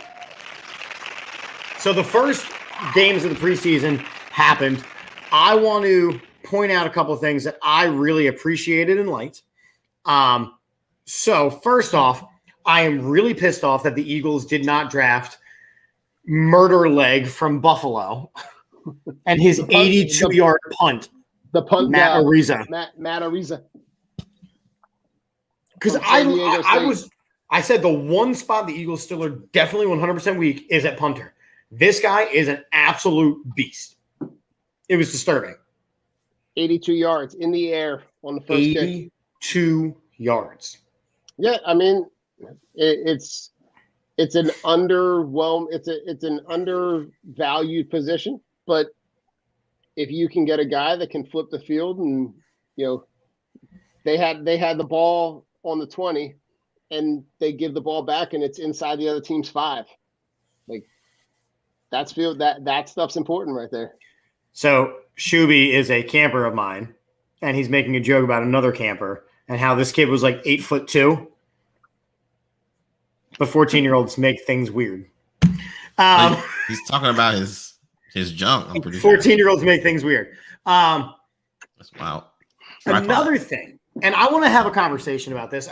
So the first games of the preseason happened. I want to point out a couple of things that I really appreciated and liked. So first off, I am really pissed off that the Eagles did not draft Murder Leg from Buffalo and his 82-yard punt. The punt, Matt Ariza. Matt Ariza. Because I said the one spot the Eagles still are definitely 100% weak is at punter. This guy is an absolute beast. It was disturbing. 82 yards in the air on the first 82 yards. Yeah, I mean, it's an it's an undervalued position, but if you can get a guy that can flip the field and they had the ball on the 20 and they give the ball back and it's inside the other team's 5. Like that stuff's important right there. So Shuby is a camper of mine and he's making a joke about another camper and how this kid was like 8'2". But 14-year-olds make things weird. He's talking about his junk. I'm pretty sure 14-year-olds make things weird. That's wild. Another thing, and I want to have a conversation about this,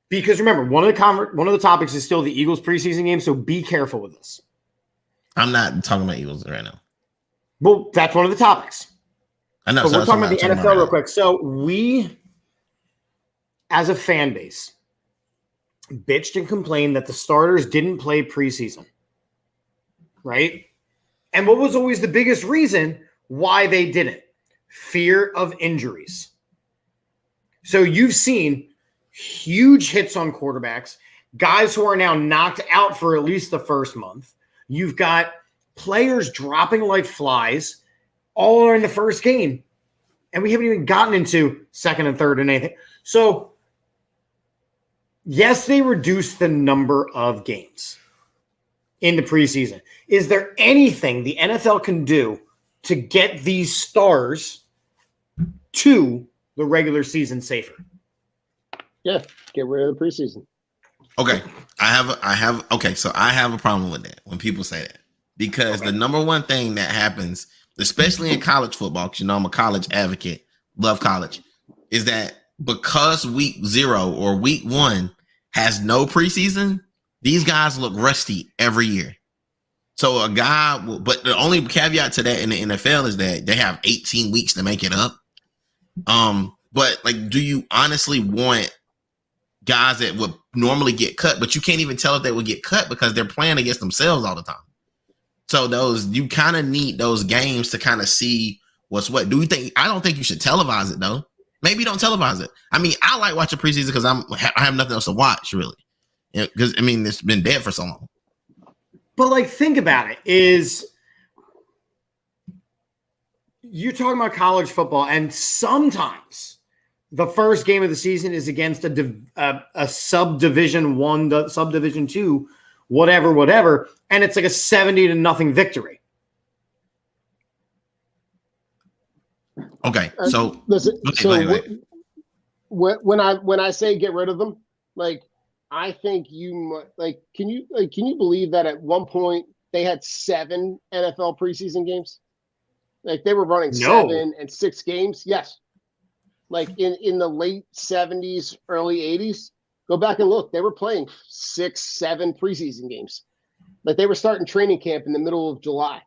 because remember, one of the topics is still the Eagles preseason game, so be careful with this. I'm not talking about Eagles right now. Well, that's one of the topics. I know. But we're talking about the NFL real quick. So we, as a fan base, bitched and complained that the starters didn't play preseason, right? And what was always the biggest reason why they didn't? Fear of injuries. So you've seen huge hits on quarterbacks, guys who are now knocked out for at least the first month. You've got players dropping like flies all in the first game, and we haven't even gotten into second and third and anything. So yes, they reduced the number of games in the preseason. Is there anything the NFL can do to get these stars to the regular season safer? Yeah, get rid of the preseason. Okay, so I have a problem with that when people say that, because the number one thing that happens, especially in college football, because I'm a college advocate, love college, is that because week 0 or week 1 has no preseason, these guys look rusty every year. So but the only caveat to that in the NFL is that they have 18 weeks to make it up. But like, do you honestly want guys that would normally get cut, but you can't even tell if they would get cut because they're playing against themselves all the time? So you kind of need those games to kind of see what's what. I don't think you should televise it though. Maybe don't televise it. I mean, I like watching preseason because I have nothing else to watch really. Because I mean, it's been dead for so long. But like, think about it. Is you're talking about college football, and sometimes the first game of the season is against a subdivision 1, subdivision 2, whatever, and it's like a 70-0 victory. Okay, so listen. Wait. When I say get rid of them, like, I think can you believe that at one point they had 7 NFL preseason games? Like, they were running 7 and 6 games. Yes. Like in the late 70s, early 80s, go back and look. They were playing 6, 7 preseason games. Like, they were starting training camp in the middle of July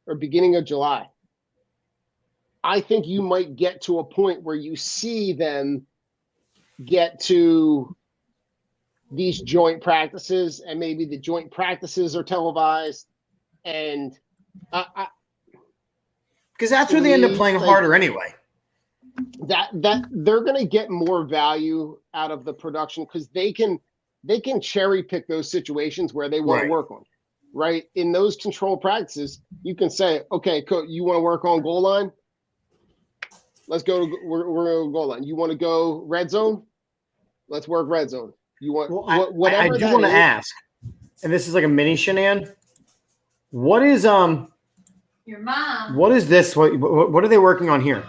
or beginning of July. I think you might get to a point where you see them get to these joint practices, and maybe the joint practices are televised, and because that's where they end up playing harder anyway. That they're going to get more value out of the production because they can cherry pick those situations where they want to work on. Right, in those control practices, you can say, okay, you want to work on goal line? Let's go to we're going to goal line. You want to go red zone? Let's work red zone. You want whatever. I do want to ask, and this is like a mini shenan. What is your mom? What is this? What are they working on here?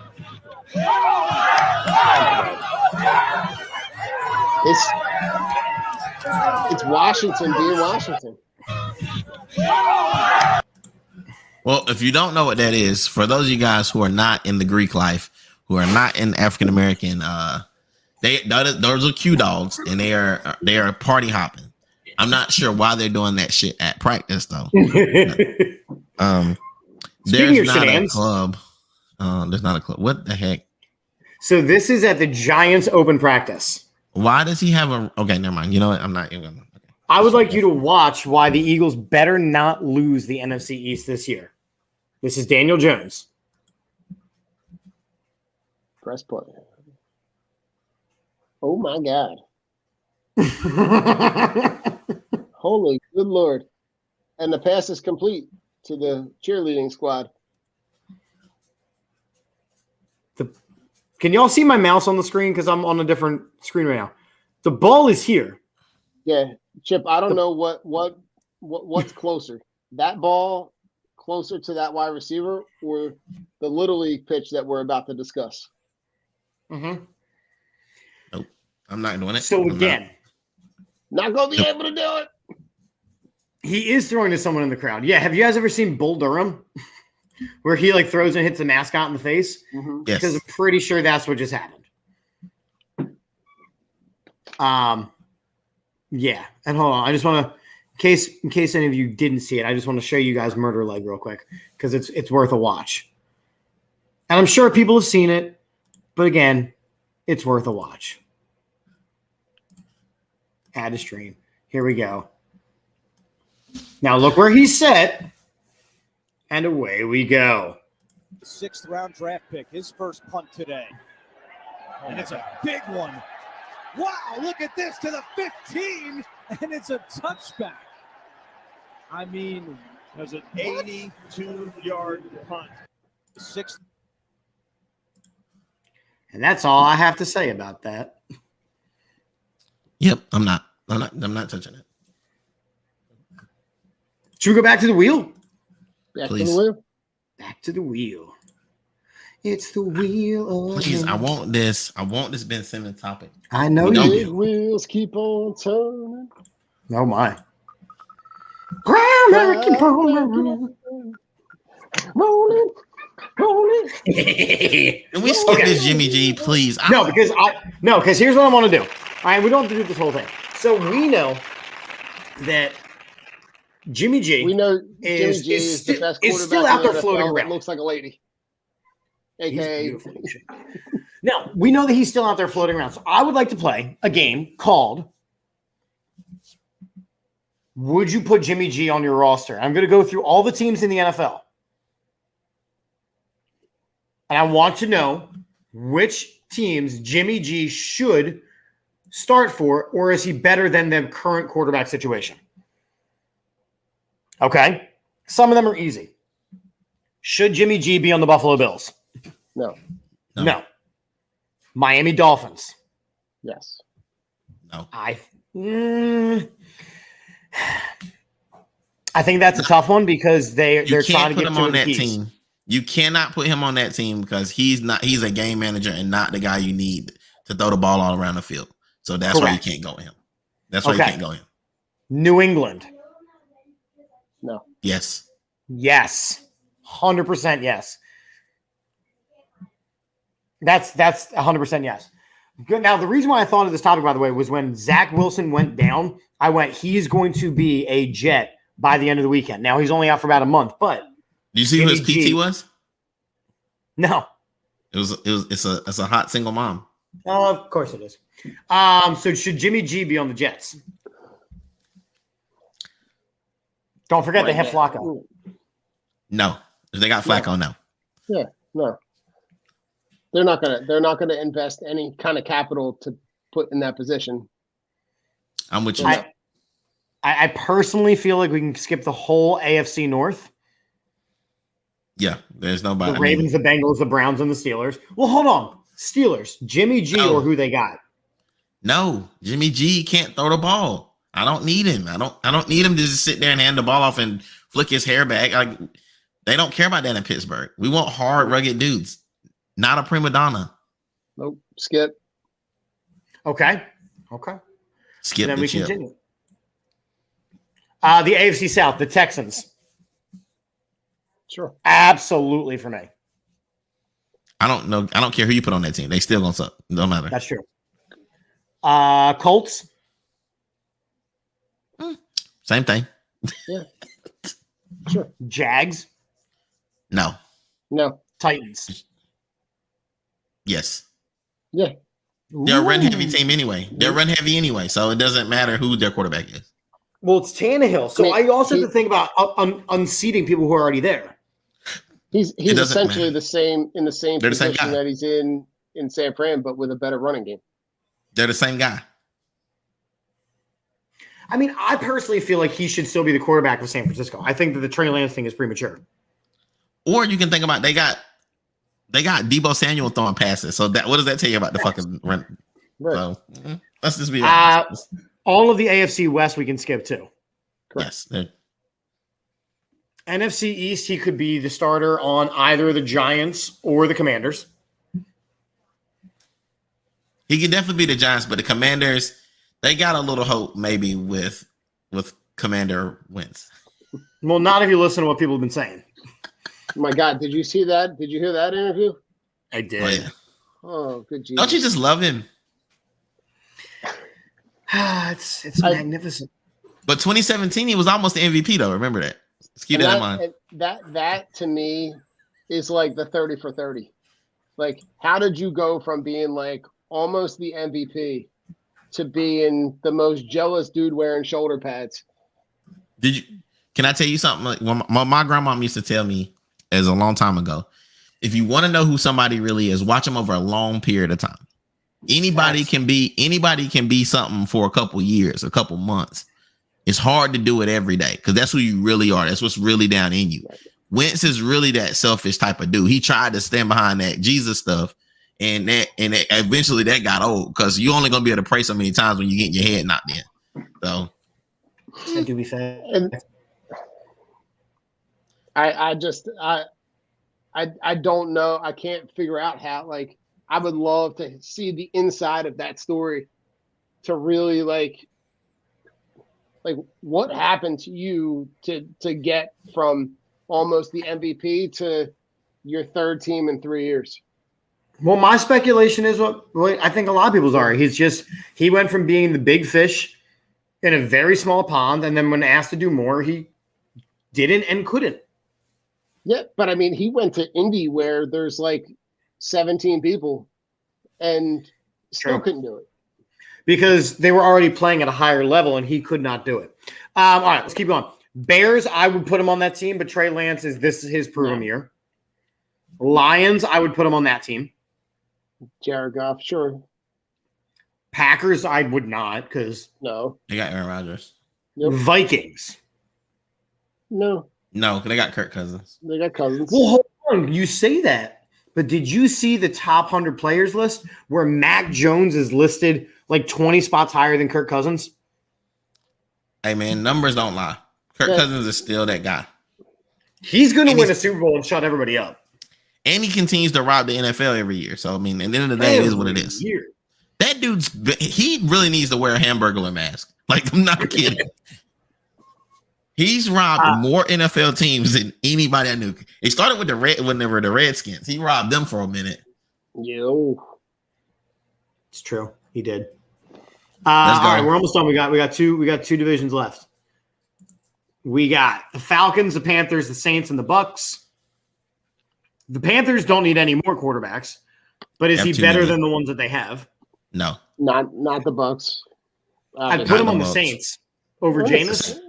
It's Washington being Washington. Well, if you don't know what that is, for those of you guys who are not in the Greek life, who are not in African American, those are Q dogs, and they are party hopping. I'm not sure why they're doing that shit at practice though. There's not a club. There's not a club. What the heck? So this is at the Giants open practice. Why does he have a? Okay, never mind. You know what? I'm not even gonna. Okay. I would like you to watch why the Eagles better not lose the NFC East this year. This is Daniel Jones. Press play. Oh my God. Holy good Lord. And the pass is complete to the cheerleading squad. Can y'all see my mouse on the screen? Because I'm on a different screen right now. The ball is here. Yeah, Chip, I don't know what's closer. That ball closer to that wide receiver or the Little League pitch that we're about to discuss? Mm-hmm. Nope. I'm not doing it. So again, not going to be able to do it. He is throwing to someone in the crowd. Yeah. Have you guys ever seen Bull Durham? Where he like throws and hits a mascot in the face? Mm-hmm. Yes. Because I'm pretty sure that's what just happened. Yeah. And hold on. I just want to, in case any of you didn't see it, I just want to show you guys Murder Leg real quick because it's worth a watch. And I'm sure people have seen it, but again, it's worth a watch. Add a stream. Here we go. Now look where he's set. And away we go. 6th round draft pick, his first punt today. And it's a big one. Wow, look at this to the 15, and it's a touchback. I mean, there's an 82-yard punt. 6th. And that's all I have to say about that. Yep, I'm not touching it. Should we go back to the wheel? Back Please. to the wheel. Back to the wheel. It's the wheel of Please, life. I want this Ben Simmons topic. I know don't you Big wheels keep on turning. Oh my. Ground American rolling. Rolling. Can we skip this Jimmy G, please? Because here's what I want to do. All right, we don't have to do this whole thing. So we know that Jimmy G We know Jimmy G is the best quarterback still out there in the floating NFL that around. looks like a lady. He's AKA beautiful. Now, we know that he's still out there floating around. So I would like to play a game called Would You Put Jimmy G on Your Roster? I'm going to go through all the teams in the NFL. And I want to know which teams Jimmy G should start for, or is he better than the current quarterback situation? Okay. Some of them are easy. Should Jimmy G be on the Buffalo Bills? No. Miami Dolphins? Yes. No. I think that's a tough one because they're You trying to can't put get him to on the that keys. team. You cannot put him on that team because he's a game manager and not the guy you need to throw the ball all around the field. So that's why you can't go with him. That's why you can't go with him. New England? No. Yes. 100% yes. That's 100% yes. Good. Now, the reason why I thought of this topic, by the way, was when Zach Wilson went down, I went, he's going to be a Jet by the end of the weekend. Now, he's only out for about a month, but Do you see who his PT was? No. It's a hot single mom. Oh, of course it is. So should Jimmy G be on the Jets? Don't forget they have Flacco. No. If they got Flacco, no. Yeah, no. They're not gonna invest any kind of capital to put in that position. I'm with you. I personally feel like we can skip the whole AFC North. Yeah, there's nobody. The Ravens, the Bengals, the Browns, and the Steelers. Well, hold on. Steelers, Jimmy G or who they got? No, Jimmy G can't throw the ball. I don't need him. I don't need him to just sit there and hand the ball off and flick his hair back. Like, they don't care about that in Pittsburgh. We want hard, rugged dudes, not a prima donna. Nope. Skip. Okay. Skip. Then we continue. The AFC South, the Texans. Sure. Absolutely for me. I don't know. I don't care who you put on that team. They still gonna suck. It don't matter. That's true. Colts. Same thing. Yeah. Sure. Jags. No. Titans. Yes. Yeah. They're a run heavy team anyway. They're run heavy anyway, so it doesn't matter who their quarterback is. Well, it's Tannehill. So I also have to think about unseating people who are already there. He's essentially matter. the same in the same They're the same position guy. that he's in San Fran, but with a better running game. They're the same guy. I mean, I personally feel like he should still be the quarterback of San Francisco. I think that the Trey Lance thing is premature. Or you can think about they got Deebo Samuel throwing passes. So what does that tell you about the fucking run? Right. So let's just be honest. All of the AFC West we can skip too. Yes. NFC East, he could be the starter on either the Giants or the Commanders. He could definitely be the Giants, but the Commanders, they got a little hope maybe with Commander Wentz. Well, not if you listen to what people have been saying. Oh my God, did you see that? Did you hear that interview? I did. Oh, yeah. Oh, good Jesus. Don't you just love him? It's magnificent. But 2017, he was almost the MVP though. Remember that. Let's keep that in mind. That to me is like the 30 for 30. Like, how did you go from being like almost the MVP to being the most jealous dude wearing shoulder pads? Can I tell you something? Like, my grandmom used to tell me as a long time ago, if you want to know who somebody really is, watch them over a long period of time. Anybody can be something for a couple years, a couple months. It's hard to do it every day because that's who you really are. That's what's really down in you. Wentz is really that selfish type of dude. He tried to stand behind that Jesus stuff, and eventually that got old because you're only gonna be able to pray so many times when you get your head knocked in. So, That do be fair. And I I don't know. I can't figure out how. Like, I would love to see the inside of that story to really like what happened to you to get from almost the MVP to your third team in 3 years. Well, my speculation is what I think a lot of people's are. He went from being the big fish in a very small pond, and then when asked to do more, he didn't and couldn't. Yeah, but I mean, he went to Indy where there's like 17 people and still couldn't do it. Because they were already playing at a higher level, and he could not do it. All right, let's keep going. Bears, I would put him on that team, but Trey Lance this is his proven year. Lions, I would put him on that team. Jared Goff, sure. Packers, I would not, because no. They got Aaron Rodgers. Yep. Vikings. No, because they got Kirk Cousins. They got Cousins. Well, hold on. You say that, but did you see the top 100 players list where Mac Jones is listed like 20 spots higher than Kirk Cousins? Hey, man, numbers don't lie. Kirk Cousins is still that guy. He's going to win a Super Bowl and shut everybody up. And he continues to rob the NFL every year. So, I mean, at the end of the day, it is what it is. That he really needs to wear a Hamburglar mask. Like, I'm not kidding. He's robbed more NFL teams than anybody I knew. It started with when they were the Redskins. He robbed them for a minute. Yo. It's true. He did. All right, we're almost done. We got two divisions left. We got the Falcons, the Panthers, the Saints, and the Bucks. The Panthers don't need any more quarterbacks, but is he better than the ones that they have? No, not the Bucks. I'd put him on the Saints over Jameis.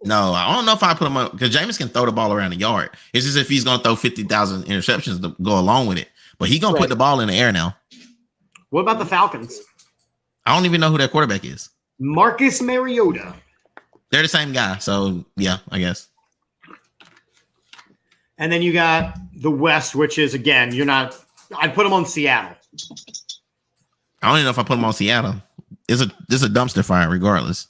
No, I don't know if I put him on because Jameis can throw the ball around the yard. It's just if he's going to throw 50,000 interceptions to go along with it, but he's going to put the ball in the air now. What about the Falcons? I don't even know who their quarterback is. Marcus Mariota. They're the same guy, so yeah, I guess. And then you got the West, which is, again, I'd put him on Seattle. I don't even know if I put him on Seattle. It's a dumpster fire regardless.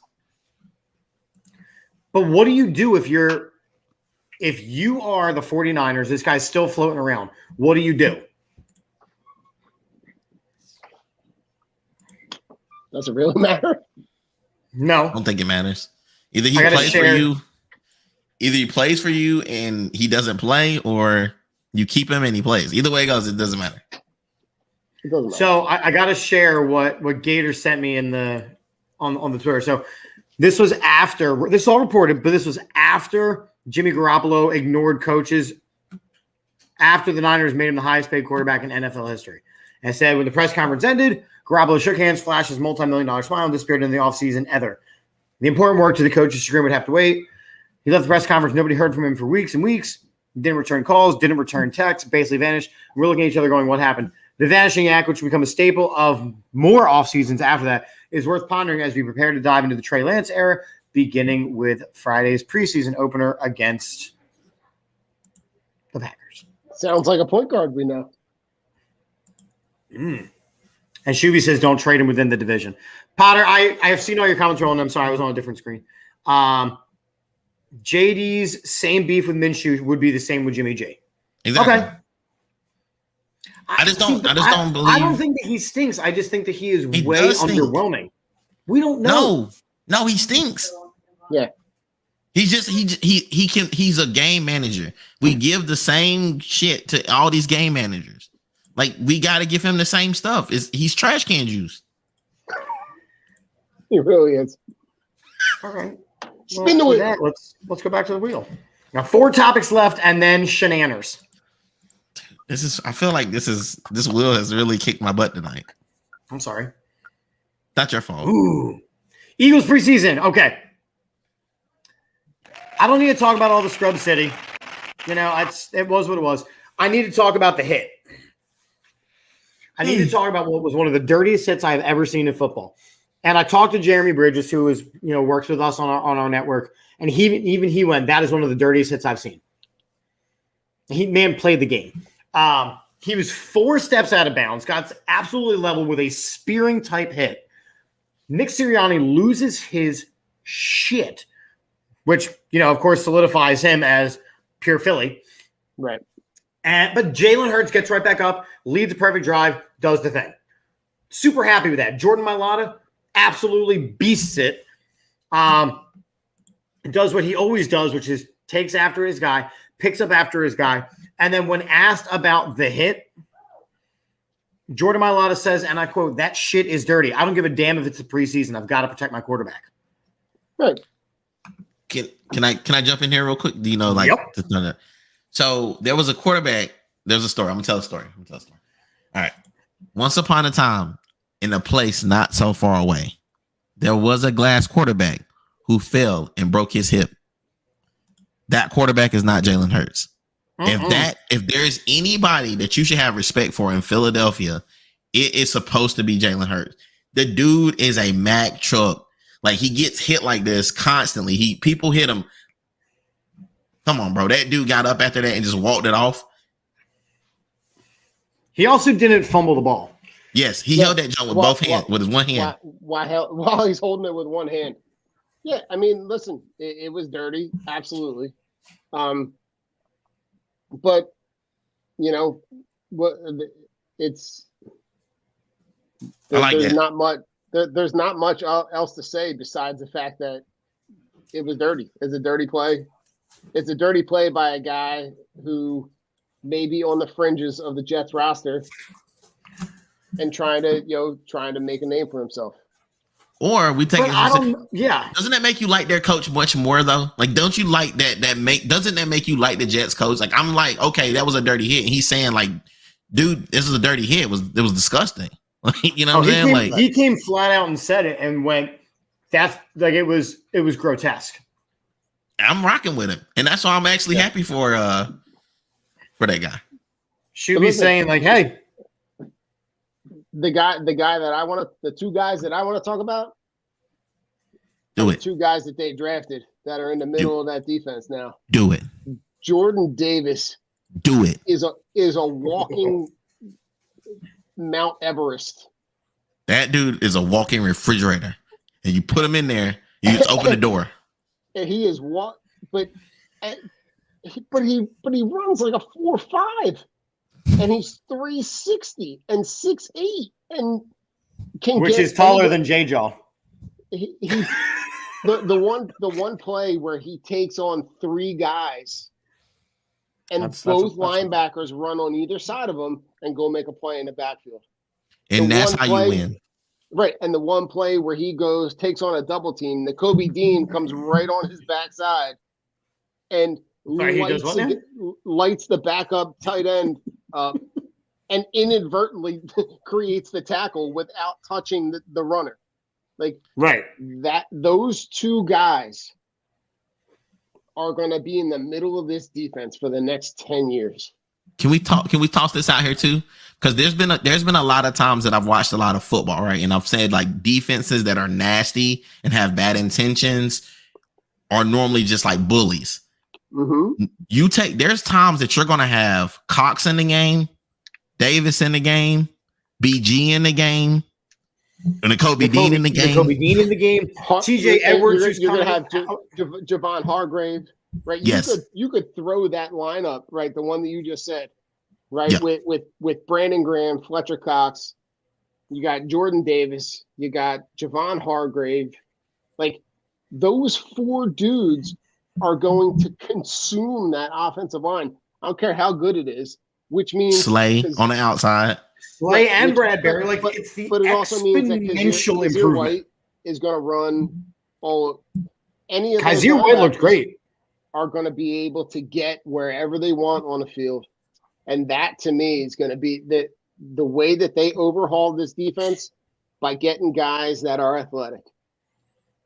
But what do you do if you are the 49ers, this guy's still floating around? What do you do? Does it really matter? No. I don't think it matters. Either he plays for you and he doesn't play, or you keep him and he plays. Either way it goes, it doesn't matter. So I got to share what Gator sent me on the Twitter. So this was after, this is all reported, but this was after Jimmy Garoppolo ignored coaches after the Niners made him the highest paid quarterback in NFL history. And said when the press conference ended, Garoppolo shook hands, flashed his multi-million-dollar smile, and disappeared in the offseason ever. The important work to the coach's chagrin would have to wait. He left the press conference. Nobody heard from him for weeks and weeks. Didn't return calls, didn't return texts, basically vanished. We're looking at each other going, what happened? The vanishing act, which will become a staple of more off seasons after that, is worth pondering as we prepare to dive into the Trey Lance era, beginning with Friday's preseason opener against the Packers. Sounds like a point guard we know. And Shuby says, don't trade him within the division. Potter, I have seen all your comments rolling. I'm sorry, I was on a different screen. JD's same beef with Minshew would be the same with Jimmy G. Exactly. Okay. I just don't believe. I don't think that he stinks. I just think that he is way underwhelming. We don't know. No, he stinks. Yeah. He's a game manager. We give the same shit to all these game managers. Like, we got to give him the same stuff. He's trash can juice. He really is. All right. Spin the wheel. Let's go back to the wheel. Now, 4 topics left, and then shenanigans. I feel like this wheel has really kicked my butt tonight. I'm sorry. Not your fault. Ooh. Eagles preseason. Okay. I don't need to talk about all the scrub city. It was what it was. I need to talk about the hit. I need to talk about what was one of the dirtiest hits I've ever seen in football. And I talked to Jeremy Bridges, who is, works with us on our network, and he went, that is one of the dirtiest hits I've seen. Man played the game. He was 4 steps out of bounds, got absolutely level with a spearing type hit. Nick Sirianni loses his shit, which, of course solidifies him as pure Philly. Right. But Jalen Hurts gets right back up, leads a perfect drive, does the thing. Super happy with that. Jordan Mailata absolutely beasts it. Does what he always does, which is takes after his guy, picks up after his guy. And then when asked about the hit, Jordan Mailata says, and I quote, "That shit is dirty. I don't give a damn if it's the preseason. I've got to protect my quarterback." Right. Can I jump in here real quick? Do you know, like, Yep. So there was a quarterback. There's a story. I'm gonna tell a story. All right. Once upon a time, in a place not so far away, there was a glass quarterback who fell and broke his hip. That quarterback is not Jalen Hurts. If there's anybody that you should have respect for in Philadelphia, it is supposed to be Jalen Hurts. The dude is a Mack truck. Like, he gets hit like this constantly. People hit him. Come on, bro. That dude got up after that and just walked it off. He also didn't fumble the ball. Yes, he held that jump with both hands, with his one hand. While he's holding it with one hand. Yeah, I mean, listen, it was dirty, absolutely. But you know, it's there's not much. There's not much else to say besides the fact that it was dirty. It's a dirty play. It's a dirty play by a guy who may be on the fringes of the Jets roster and trying to make a name for himself. Or we take Doesn't that make you like their coach much more though? Like, don't you like that? Doesn't that make you like the Jets coach? Like, I'm like, okay, that was a dirty hit. And he's saying, like, dude, this is a dirty hit. It was disgusting. You know what I'm saying? He came flat out and said it and went, that's like, it was grotesque. I'm rocking with him. And that's why I'm actually happy for that guy. Should be saying, like, hey. The two guys that I want to talk about. Do it. Two guys that they drafted that are in the middle of that defense now. Do it. Jordan Davis. Do it. Is a walking Mount Everest. That dude is a walking refrigerator. And you put him in there, you just open the door. And he is but he runs like a 4.5. And he's 360 and 6'8", and which is taller than J-Jaw. The one play where he takes on three guys, and both linebackers run on either side of him and go make a play in the backfield. And that's how you win. Right, and the one play where he takes on a double team, the Kobe Dean comes right on his backside, and lights the backup tight end up and inadvertently creates the tackle without touching the runner. Like, right. Those two guys are going to be in the middle of this defense for the next 10 years. Can we toss this out here too? Because there's been a lot of times that I've watched a lot of football, right? And I've said, like, defenses that are nasty and have bad intentions are normally just like bullies. Mm-hmm. There's times that you're going to have Cox in the game, Davis in the game, BG in the game, and Kobe Dean in the game. TJ Edwards. You're going to have Javon Hargrave, right? Yes. You could throw that lineup, right? The one that you just said, right? Yeah. With Brandon Graham, Fletcher Cox, you got Jordan Davis, you got Javon Hargrave. Like, those four dudes are going to consume that offensive line. I don't care how good it is, which means Slay on the outside. Slay and Bradbury. Like, it's the but it also means that exponential improvement. White is going to run any of those. Kaiser White looked great. Are going to be able to get wherever they want on the field. And that, to me, is going to be the way that they overhaul this defense by getting guys that are athletic.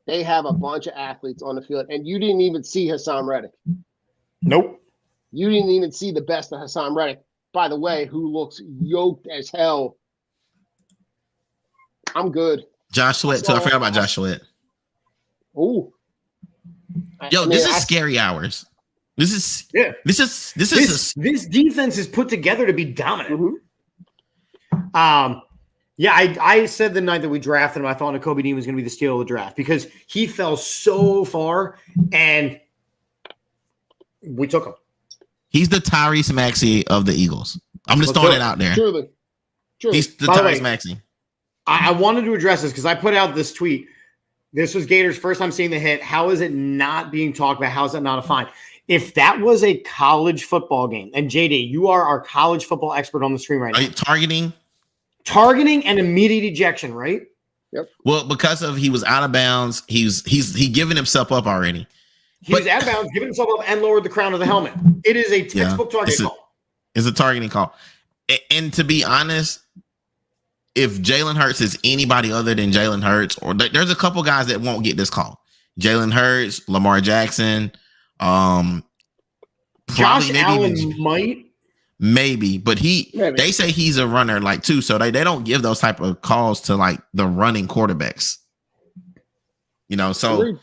They have a bunch of athletes on the field, and you didn't even see Hassan Reddick. Nope. You didn't even see the best of Hassan Reddick, by the way, who looks yoked as hell. I'm good. Josh Sweat, too. I forgot about Josh Sweat. Ooh. This is scary hours. This defense is put together to be dominant. Mm-hmm. I said the night that we drafted him, I thought Kobe Dean was going to be the steal of the draft because he fell so far, and we took him. He's the Tyrese Maxey of the Eagles. I'm just throwing it out there. Truly. He's the By the way, Tyrese Maxey. I wanted to address this because I put out this tweet. This was Gator's first time seeing the hit. How is it not being talked about? How is that not a fine? If that was a college football game, and JD, you are our college football expert on the screen right now. Are you targeting? Targeting and immediate ejection, right? Yep. Well, because of he was out of bounds, he given himself up already. He was out of bounds, giving himself up, and lowered the crown of the helmet. It is a textbook target call. It's a targeting call. And to be honest, if Jalen Hurts is anybody other than Jalen Hurts, or there's a couple guys that won't get this call. Jalen Hurts, Lamar Jackson, Josh Allen might. Maybe, but they say he's a runner like too, so they don't give those type of calls to like the running quarterbacks. You know, so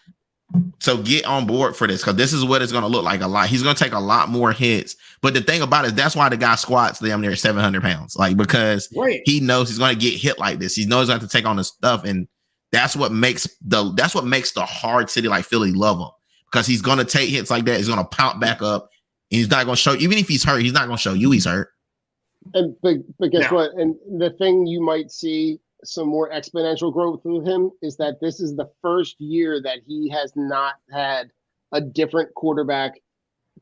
get on board for this because this is what it's going to look like a lot. He's going to take a lot more hits. But the thing about it is that's why the guy squats damn near 700 pounds, like because he knows he's going to get hit like this. He knows he's going to have to take on the stuff, and that's what makes the hard city like Philly love him because he's going to take hits like that. He's going to pop back up. And he's not going to show, even if he's hurt, he's not going to show you he's hurt. And but guess what? And the thing you might see some more exponential growth with him is that this is the first year that he has not had a different quarterback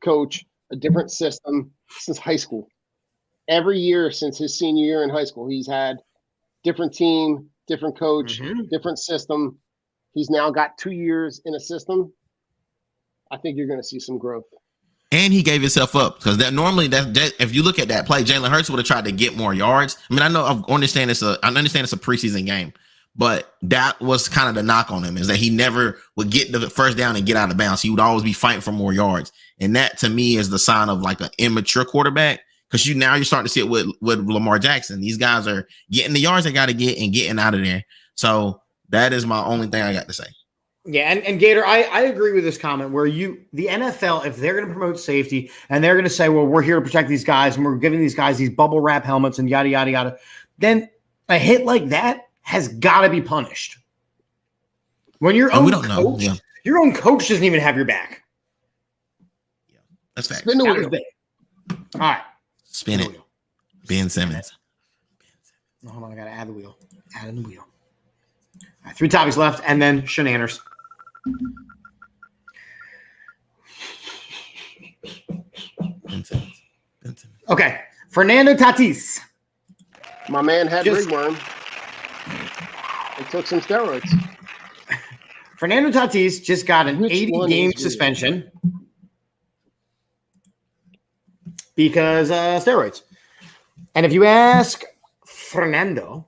coach, a different system since high school. Every year since his senior year in high school, he's had different team, different coach, different system. He's now got 2 years in a system. I think you're going to see some growth. And he gave himself up because that normally that if you look at that play, Jalen Hurts would have tried to get more yards. I mean, I understand it's a preseason game, but that was kind of the knock on him is that he never would get the first down and get out of bounds. He would always be fighting for more yards, and that to me is the sign of like an immature quarterback because you're starting to see it with Lamar Jackson. These guys are getting the yards they got to get and getting out of there. So that is my only thing I got to say. Yeah, and Gator, I agree with this comment where the NFL, if they're going to promote safety and they're going to say, well, we're here to protect these guys and we're giving these guys these bubble wrap helmets and yada, yada, yada, then a hit like that has got to be punished. When your own coach, your own coach doesn't even have your back. Yeah, that's fact. Spin the wheel. All right. Spin it. Ben Simmons. Hold on, I got to add the wheel. Add in the wheel. All right, 3 topics left, and then shenanigans. Okay, Fernando Tatis. My man had ringworm. He took some steroids. Fernando Tatis just got an 80-game suspension because steroids. And if you ask Fernando,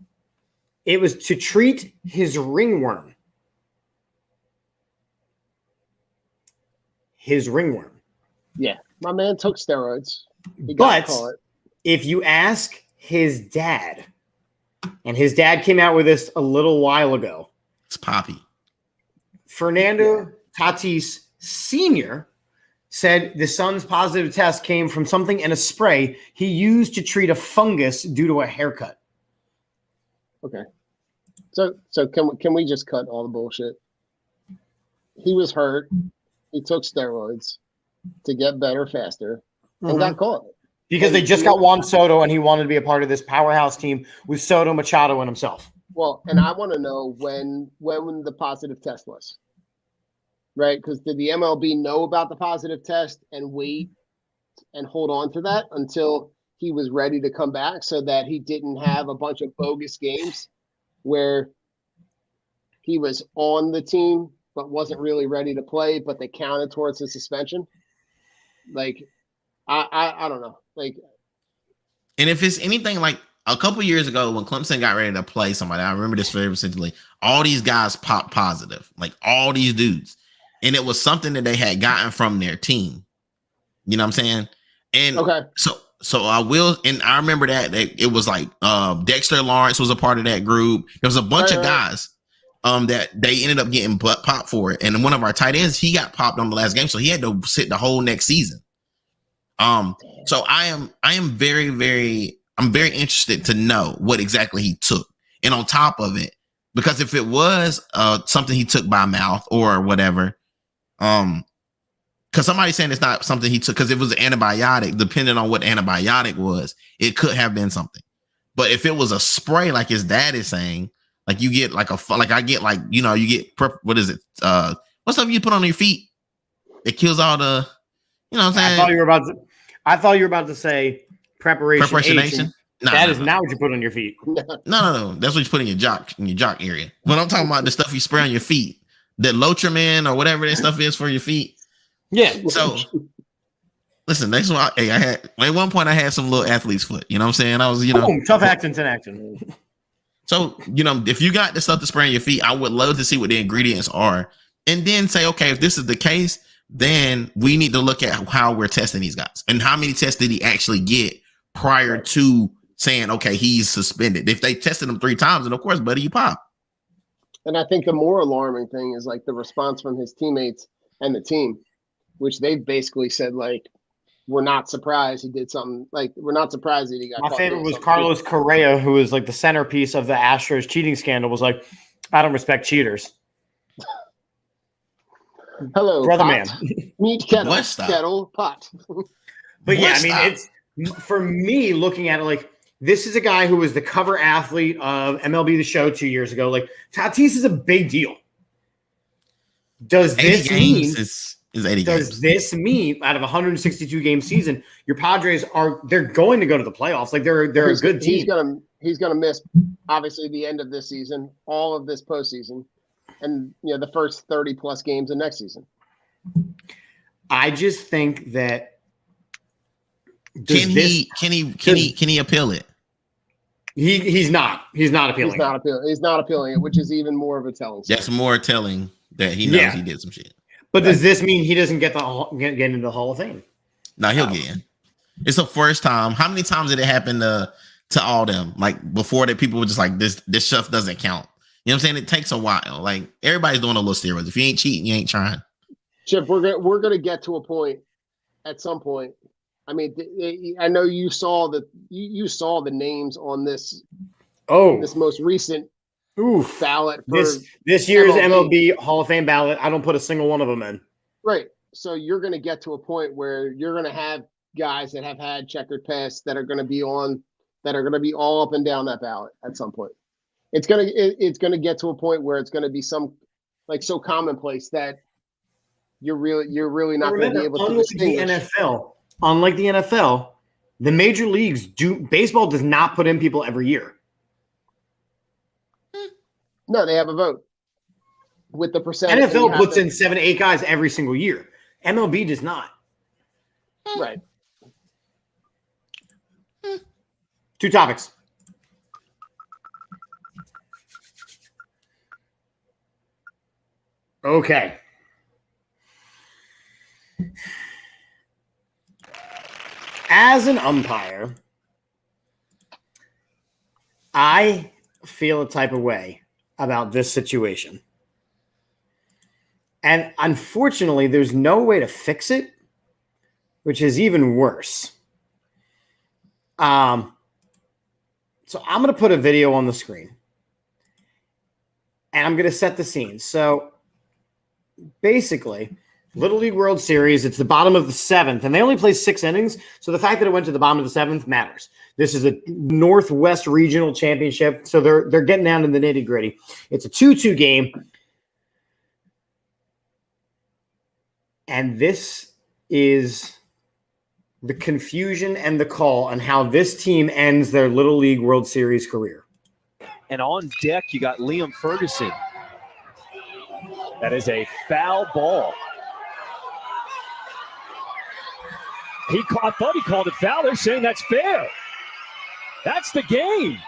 it was to treat his ringworm. His ringworm. Yeah, my man took steroids. But if you ask his dad, and his dad came out with this a little while ago. It's Poppy. Fernando Tatis Sr. said the son's positive test came from something in a spray he used to treat a fungus due to a haircut. Okay. So can we just cut all the bullshit? He was hurt. He took steroids to get better faster and got caught. Because they just got Juan Soto and he wanted to be a part of this powerhouse team with Soto, Machado, and himself. Well, and I want to know when the positive test was. Right? Because did the MLB know about the positive test and wait and hold on to that until he was ready to come back so that he didn't have a bunch of bogus games where he was on the team but wasn't really ready to play, but they counted towards his suspension? Like, I don't know. Like, and if it's anything like a couple years ago when Clemson got ready to play somebody, I remember this very essentially, all these guys popped positive, like all these dudes. And it was something that they had gotten from their team. You know what I'm saying? And so I will, and I remember that it was like Dexter Lawrence was a part of that group. There was a bunch of guys that they ended up getting popped for it. And one of our tight ends, he got popped on the last game, so he had to sit the whole next season. So I am very, very, I'm very interested to know what exactly he took. And on top of it, because if it was something he took by mouth or whatever, because somebody's saying it's not something he took because it was an antibiotic. Depending on what the antibiotic was, it could have been something. But if it was a spray, like his dad is saying, like you get like I get like, you know, you get what is it? What stuff you put on your feet? It kills all the, you know what I'm saying? I thought you were about to say preparation. That is not what you put on your feet. No. That's what you put in your jock area. But I'm talking about the stuff you spray on your feet. The Lotramin or whatever that stuff is for your feet. Yeah. So listen, next one, I had at one point I had some little athlete's foot. You know what I'm saying? I was, you know, tough acting, 10 acting. So, you know, if you got the stuff to spray on your feet, I would love to see what the ingredients are. And then say, okay, if this is the case, then we need to look at how we're testing these guys and how many tests did he actually get prior to saying, okay, he's suspended. If they tested him 3 times, then of course, buddy, you pop. And I think the more alarming thing is like the response from his teammates and the team, which they've basically said, like, we're not surprised he did something. Like, we're not surprised that he got. My favorite was Carlos Correa, who was like the centerpiece of the Astros cheating scandal, was like, I don't respect cheaters. Hello, brother, pot. man. Meat kettle, pot. But yeah, I mean, it's for me looking at it like this is a guy who was the cover athlete of MLB The Show 2 years ago. Like Tatis is a big deal. Does this mean? Does this mean out of a 162 game season, your Padres they're going to go to the playoffs? Like they're a good team. He's gonna miss obviously the end of this season, all of this postseason, and you know the first 30 plus games of next season. I just think that can he appeal it? He's not appealing. He's not appealing it, which is even more of a telling. That's more telling that he knows he did some shit. But does this mean he doesn't get into the Hall of Fame? No, he'll get in. It's the first time. How many times did it happen to all them? Like before that, people were just like, this stuff doesn't count. You know what I'm saying? It takes a while. Like everybody's doing a little steroids. If you ain't cheating, you ain't trying. Chip, we're gonna get to a point at some point. I mean, I know you saw the names on this. This most recent ballot for this year's MLB Hall of Fame ballot. I don't put a single one of them in. Right. So you're going to get to a point where you're going to have guys that have had checkered past that are going to be all up and down that ballot at some point. It's going to get to a point where it's going to be some like so commonplace that you're really not going to be able to distinguish. Unlike the NFL, the major leagues baseball does not put in people every year. No, they have a vote with the percentage. NFL puts in 7 to 8 guys every single year. MLB does not. Right. 2 topics. Okay. As an umpire, I feel a type of way about this situation. And unfortunately, there's no way to fix it, which is even worse. So I'm going to put a video on the screen. And I'm going to set the scene. So basically, Little League World Series, it's the bottom of the 7th, and they only play 6 innings. So the fact that it went to the bottom of the 7th matters. This is a Northwest Regional Championship, so they're getting down to the nitty-gritty. It's a 2-2 game. And this is the confusion and the call on how this team ends their Little League World Series career. And on deck, you got Liam Ferguson. That is a foul ball. I thought he called it foul. They're saying that's fair. That's the game.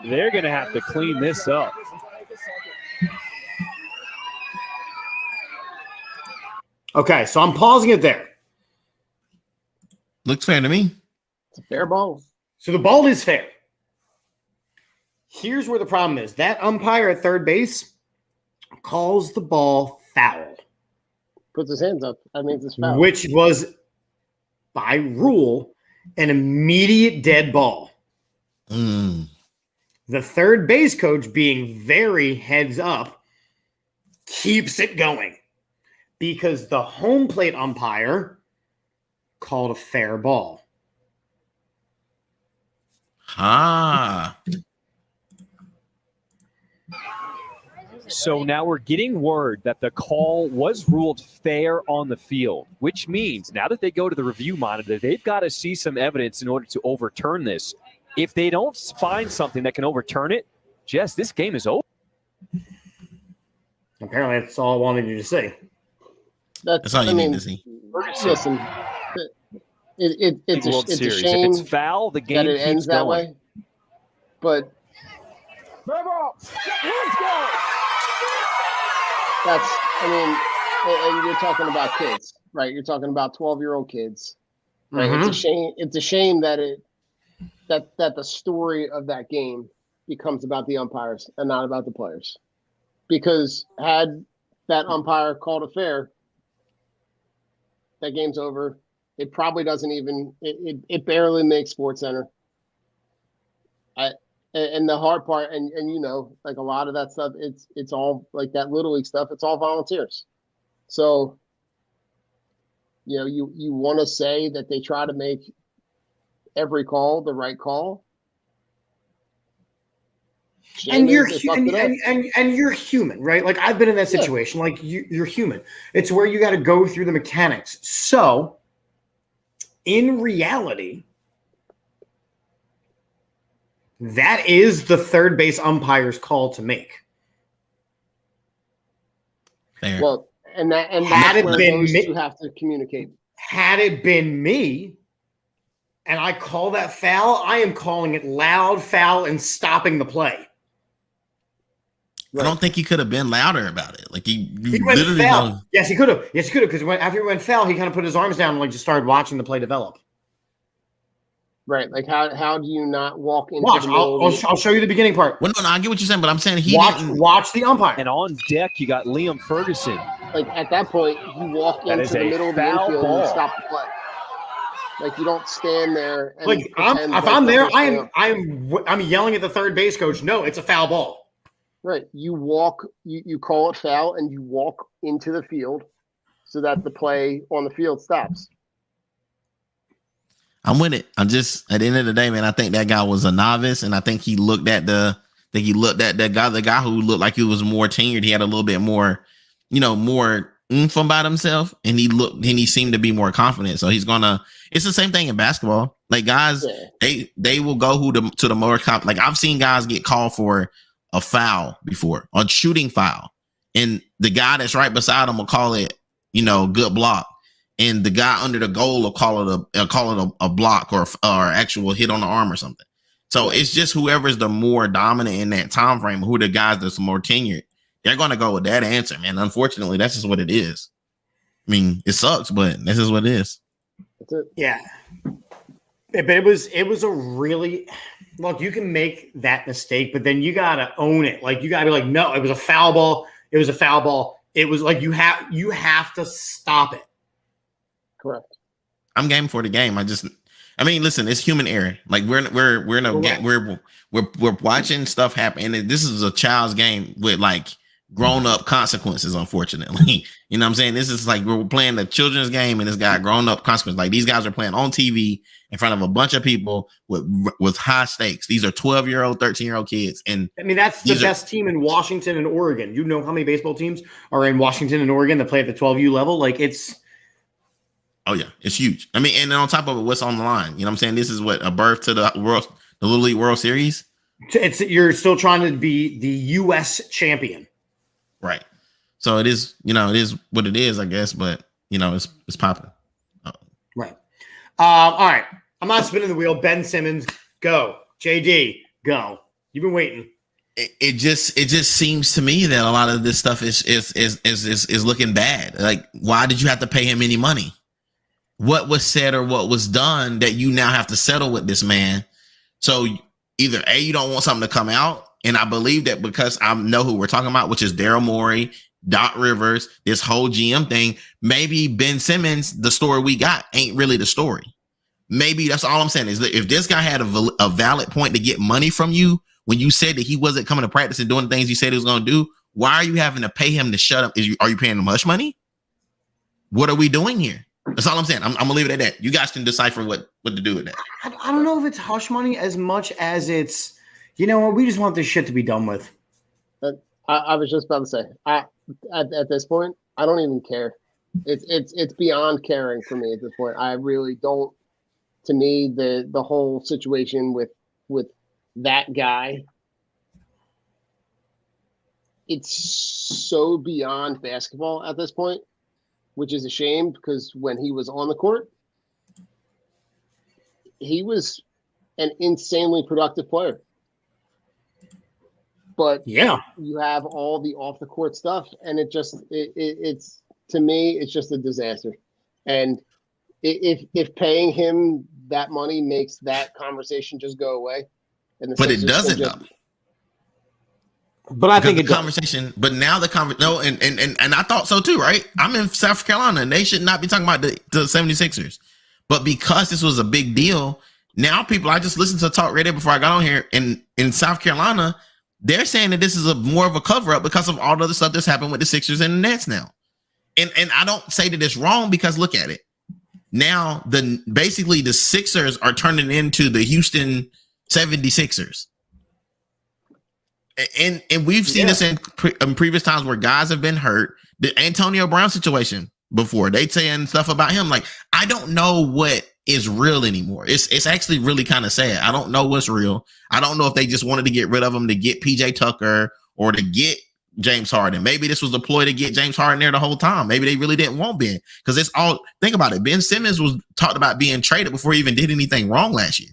They're going to have to clean this up. Okay, so I'm pausing it there. Looks fair to me. It's a fair ball. So the ball is fair. Here's where the problem is. That umpire at third base calls the ball foul. Puts his hands up. That means it's foul. Which was, by rule, an immediate dead ball. The third base coach being very heads up keeps it going because the home plate umpire called a fair ball. Ah. So now we're getting word that the call was ruled fair on the field, which means now that they go to the review monitor, they've got to see some evidence in order to overturn this. If they don't find something that can overturn it, Jess, this game is over. Apparently, that's all I wanted you to say. That's all you need to see. Listen, it's World a Series. shame If it's foul, the game that it keeps ends that going. way. But that's, and you're talking about kids, right? You're talking about 12-year-old kids, right? Mhm. It's a shame. It's a shame that that the story of that game becomes about the umpires and not about the players. Because had that umpire called it fair, that game's over. It probably doesn't even. It barely makes SportsCenter. And the hard part, and like a lot of that stuff, it's all like that Little League stuff. It's all volunteers. So, you want to say that they try to make every call the right call. And you're human, right? Like I've been in that situation. Like you're human. It's where you got to go through the mechanics. So, in reality, that is the third base umpire's call to make. Fair. Well, and Had that's it where been those me- two have to communicate. Had it been me, and I call that foul, I am calling it loud foul and stopping the play. I don't think he could have been louder about it. Like he went literally foul. knows. Yes, he could have. Yes, he could have. Because after he went foul, he kind of put his arms down and like just started watching the play develop. Right. Like how do you not walk into Watch. the middle I'll show you the beginning part. Well, no, I get what you're saying, but I'm saying he didn't. Watch the umpire. And on deck, you got Liam Ferguson. like at that point you walk That into is the a middle of the foul infield ball. and stop the play. Like you don't stand there and Like pretend if like I'm there, nothing's I'm yelling at the third base coach. No, it's a foul ball. right. You walk, you call it foul, and you walk into the field so that the play on the field stops. I'm with it. I'm just at the end of the day, man. I think that guy was a novice, and I think he looked at the guy who looked like he was more tenured. He had a little bit more, more oomph about himself, and he seemed to be more confident. So he's gonna. It's the same thing in basketball. Like guys, they will go to the more comp. Like I've seen guys get called for a foul before, a shooting foul, and the guy that's right beside him will call it, good block. And the guy under the goal will call it a block or actual hit on the arm or something. So it's just whoever's the more dominant in that time frame, who the guys that's more tenured, they're going to go with that answer, man. Unfortunately, that's just what it is. I mean, it sucks, but this is what it is. That's it. Yeah, but it was a really look. You can make that mistake, but then you gotta own it. Like you gotta be like, no, it was a foul ball. It was a foul ball. It was like you have to stop it. Correct. I'm game for the game. Listen, it's human error. Like we're watching stuff happen, and this is a child's game with like grown up consequences. Unfortunately, you know what I'm saying. This is like we're playing the children's game, and it's got grown up consequences. Like these guys are playing on TV in front of a bunch of people with high stakes. These are 12-year-old, 13-year-old kids, and I mean that's the best team in Washington and Oregon. You know how many baseball teams are in Washington and Oregon that play at the 12U level? Like it's. Oh yeah, it's huge. I mean, and on top of it, what's on the line? You know what I'm saying? This is a birth to the Little League World Series. You're still trying to be the U.S. champion. Right. So it is, it is what it is, I guess, but it's popping. Right. All right. I'm not spinning the wheel. Ben Simmons, go. JD, go. You've been waiting. It just seems to me that a lot of this stuff is looking bad. Like, why did you have to pay him any money? What was said or what was done that you now have to settle with this man? So either A, you don't want something to come out. And I believe that because I know who we're talking about, which is Daryl Morey, Doc Rivers, this whole GM thing, maybe Ben Simmons, the story we got ain't really the story. Maybe that's all I'm saying is that if this guy had a valid point to get money from you when you said that he wasn't coming to practice and doing the things he said he was going to do, Why are you having to pay him to shut up? Are you paying him hush money? What are we doing here? That's all I'm saying. I'm gonna leave it at that. You guys can decipher what to do with that. I don't know if it's hush money as much as it's, you know what, we just want this shit to be done with. I was just about to say, at this point, I don't even care. It's beyond caring for me at this point. I really don't. To me, the whole situation with that guy, it's so beyond basketball at this point, which is a shame because when he was on the court, he was an insanely productive player. But yeah, you have all the off the court stuff, and it's to me, it's just a disaster. And if paying him that money makes that conversation just go away, but it doesn't. But I think the conversation. But now the conversation. No, and I thought so too. Right? I'm in South Carolina, and they should not be talking about the 76ers. But because this was a big deal, now people. I just listened to talk radio before I got on here, and in South Carolina, they're saying that this is more of a cover up because of all the other stuff that's happened with the Sixers and the Nets now. And I don't say that it's wrong because look at it. Now basically the Sixers are turning into the Houston 76ers. And we've seen this in previous times where guys have been hurt. The Antonio Brown situation before, they saying stuff about him. Like, I don't know what is real anymore. It's actually really kind of sad. I don't know what's real. I don't know if they just wanted to get rid of him to get PJ Tucker or to get James Harden. Maybe this was a ploy to get James Harden there the whole time. Maybe they really didn't want Ben because it's all. Think about it. Ben Simmons was talked about being traded before he even did anything wrong last year.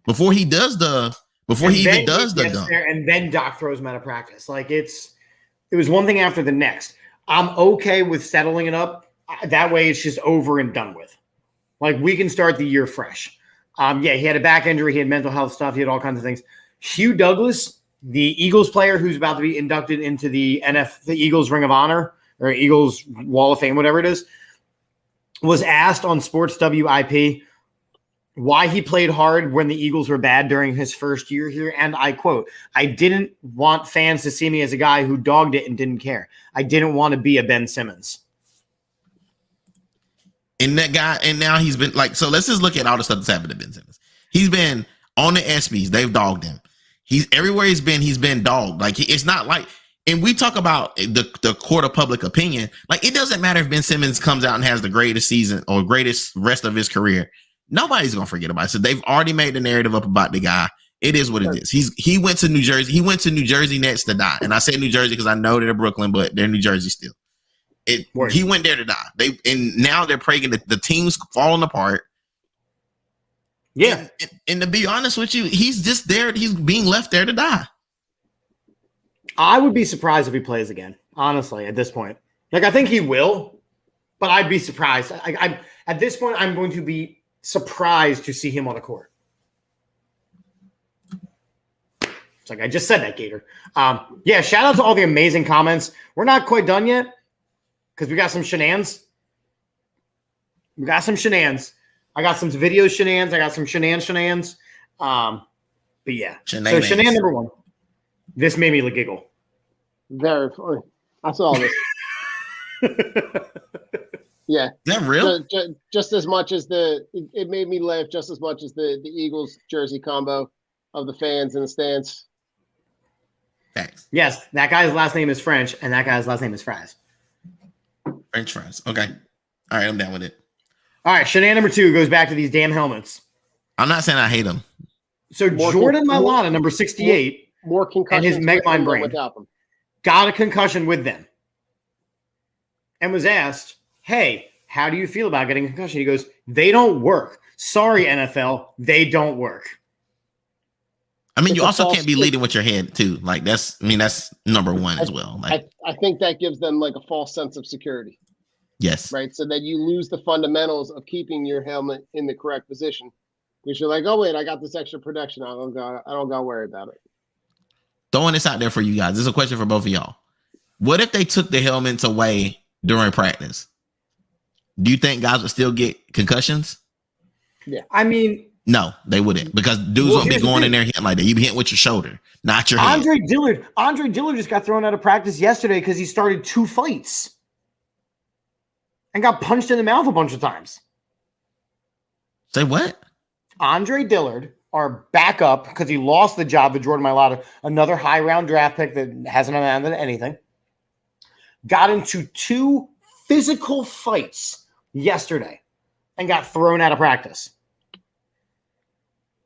Before he does the dunk. And then Doc throws him out of practice. Like it was one thing after the next. I'm okay with settling it up. That way it's just over and done with. Like we can start the year fresh. He had a back injury. He had mental health stuff. He had all kinds of things. Hugh Douglas, the Eagles player who's about to be inducted into the Eagles Ring of Honor or Eagles Wall of Fame, whatever it is, was asked on Sports WIP why he played hard when the Eagles were bad during his first year here. And I quote, "I didn't want fans to see me as a guy who dogged it and didn't care. I didn't want to be a Ben Simmons." And that guy, and now he's been like, so let's just look at all the stuff that's happened to Ben Simmons. He's been on the ESPYs. They've dogged him. He's everywhere he's been dogged. Like it's not like, and we talk about the court of public opinion. Like it doesn't matter if Ben Simmons comes out and has the greatest season or greatest rest of his career. Nobody's going to forget about it. So they've already made the narrative up about the guy. It is what it is. He went to New Jersey. He went to New Jersey Nets to die. And I say New Jersey because I know they're Brooklyn, but they're New Jersey still. He went there to die. And now they're praying that the team's falling apart. Yeah. And to be honest with you, he's just there. He's being left there to die. I would be surprised if he plays again, honestly, at this point. Like, I think he will, but I'd be surprised. I'm at this point, I'm going to be surprised to see him on the court. It's like I just said that, Gator. Shout out to all the amazing comments. We're not quite done yet because we got some shenanigans. I got some video shenanigans. I got some shenanigans. But yeah. So shenan number one. This made me giggle. Very funny. I saw this. Yeah. Is that real? Just as much as it made me laugh just as much as the Eagles jersey combo of the fans in the stands. Thanks. Yes, that guy's last name is French, and that guy's last name is Fries. French fries. Okay. All right, I'm down with it. All right, shenan number 2 goes back to these damn helmets. I'm not saying I hate them. So Jordan Mailata, number 68, more concussions and his Megamind brain got a concussion with them and was asked, "Hey, how do you feel about getting a concussion?" He goes, "They don't work. Sorry, NFL, they don't work." I mean, you also can't be leading with your head too. Like that's number one as well. Like I think that gives them like a false sense of security. Yes. Right. So that you lose the fundamentals of keeping your helmet in the correct position. Because you're like, oh wait, I got this extra protection. I don't got to worry about it. Throwing this out there for you guys. This is a question for both of y'all. What if they took the helmets away during practice? Do you think guys would still get concussions? Yeah. I mean, No, they wouldn't, because dudes won't be going in there hitting like that. You be hitting with your shoulder, not your head. Andre Dillard just got thrown out of practice yesterday because he started 2 fights and got punched in the mouth a bunch of times. Say what? Andre Dillard, our backup, because he lost the job to Jordan Mailata, another high round draft pick that hasn't amounted to anything, got into 2 physical fights yesterday and got thrown out of practice.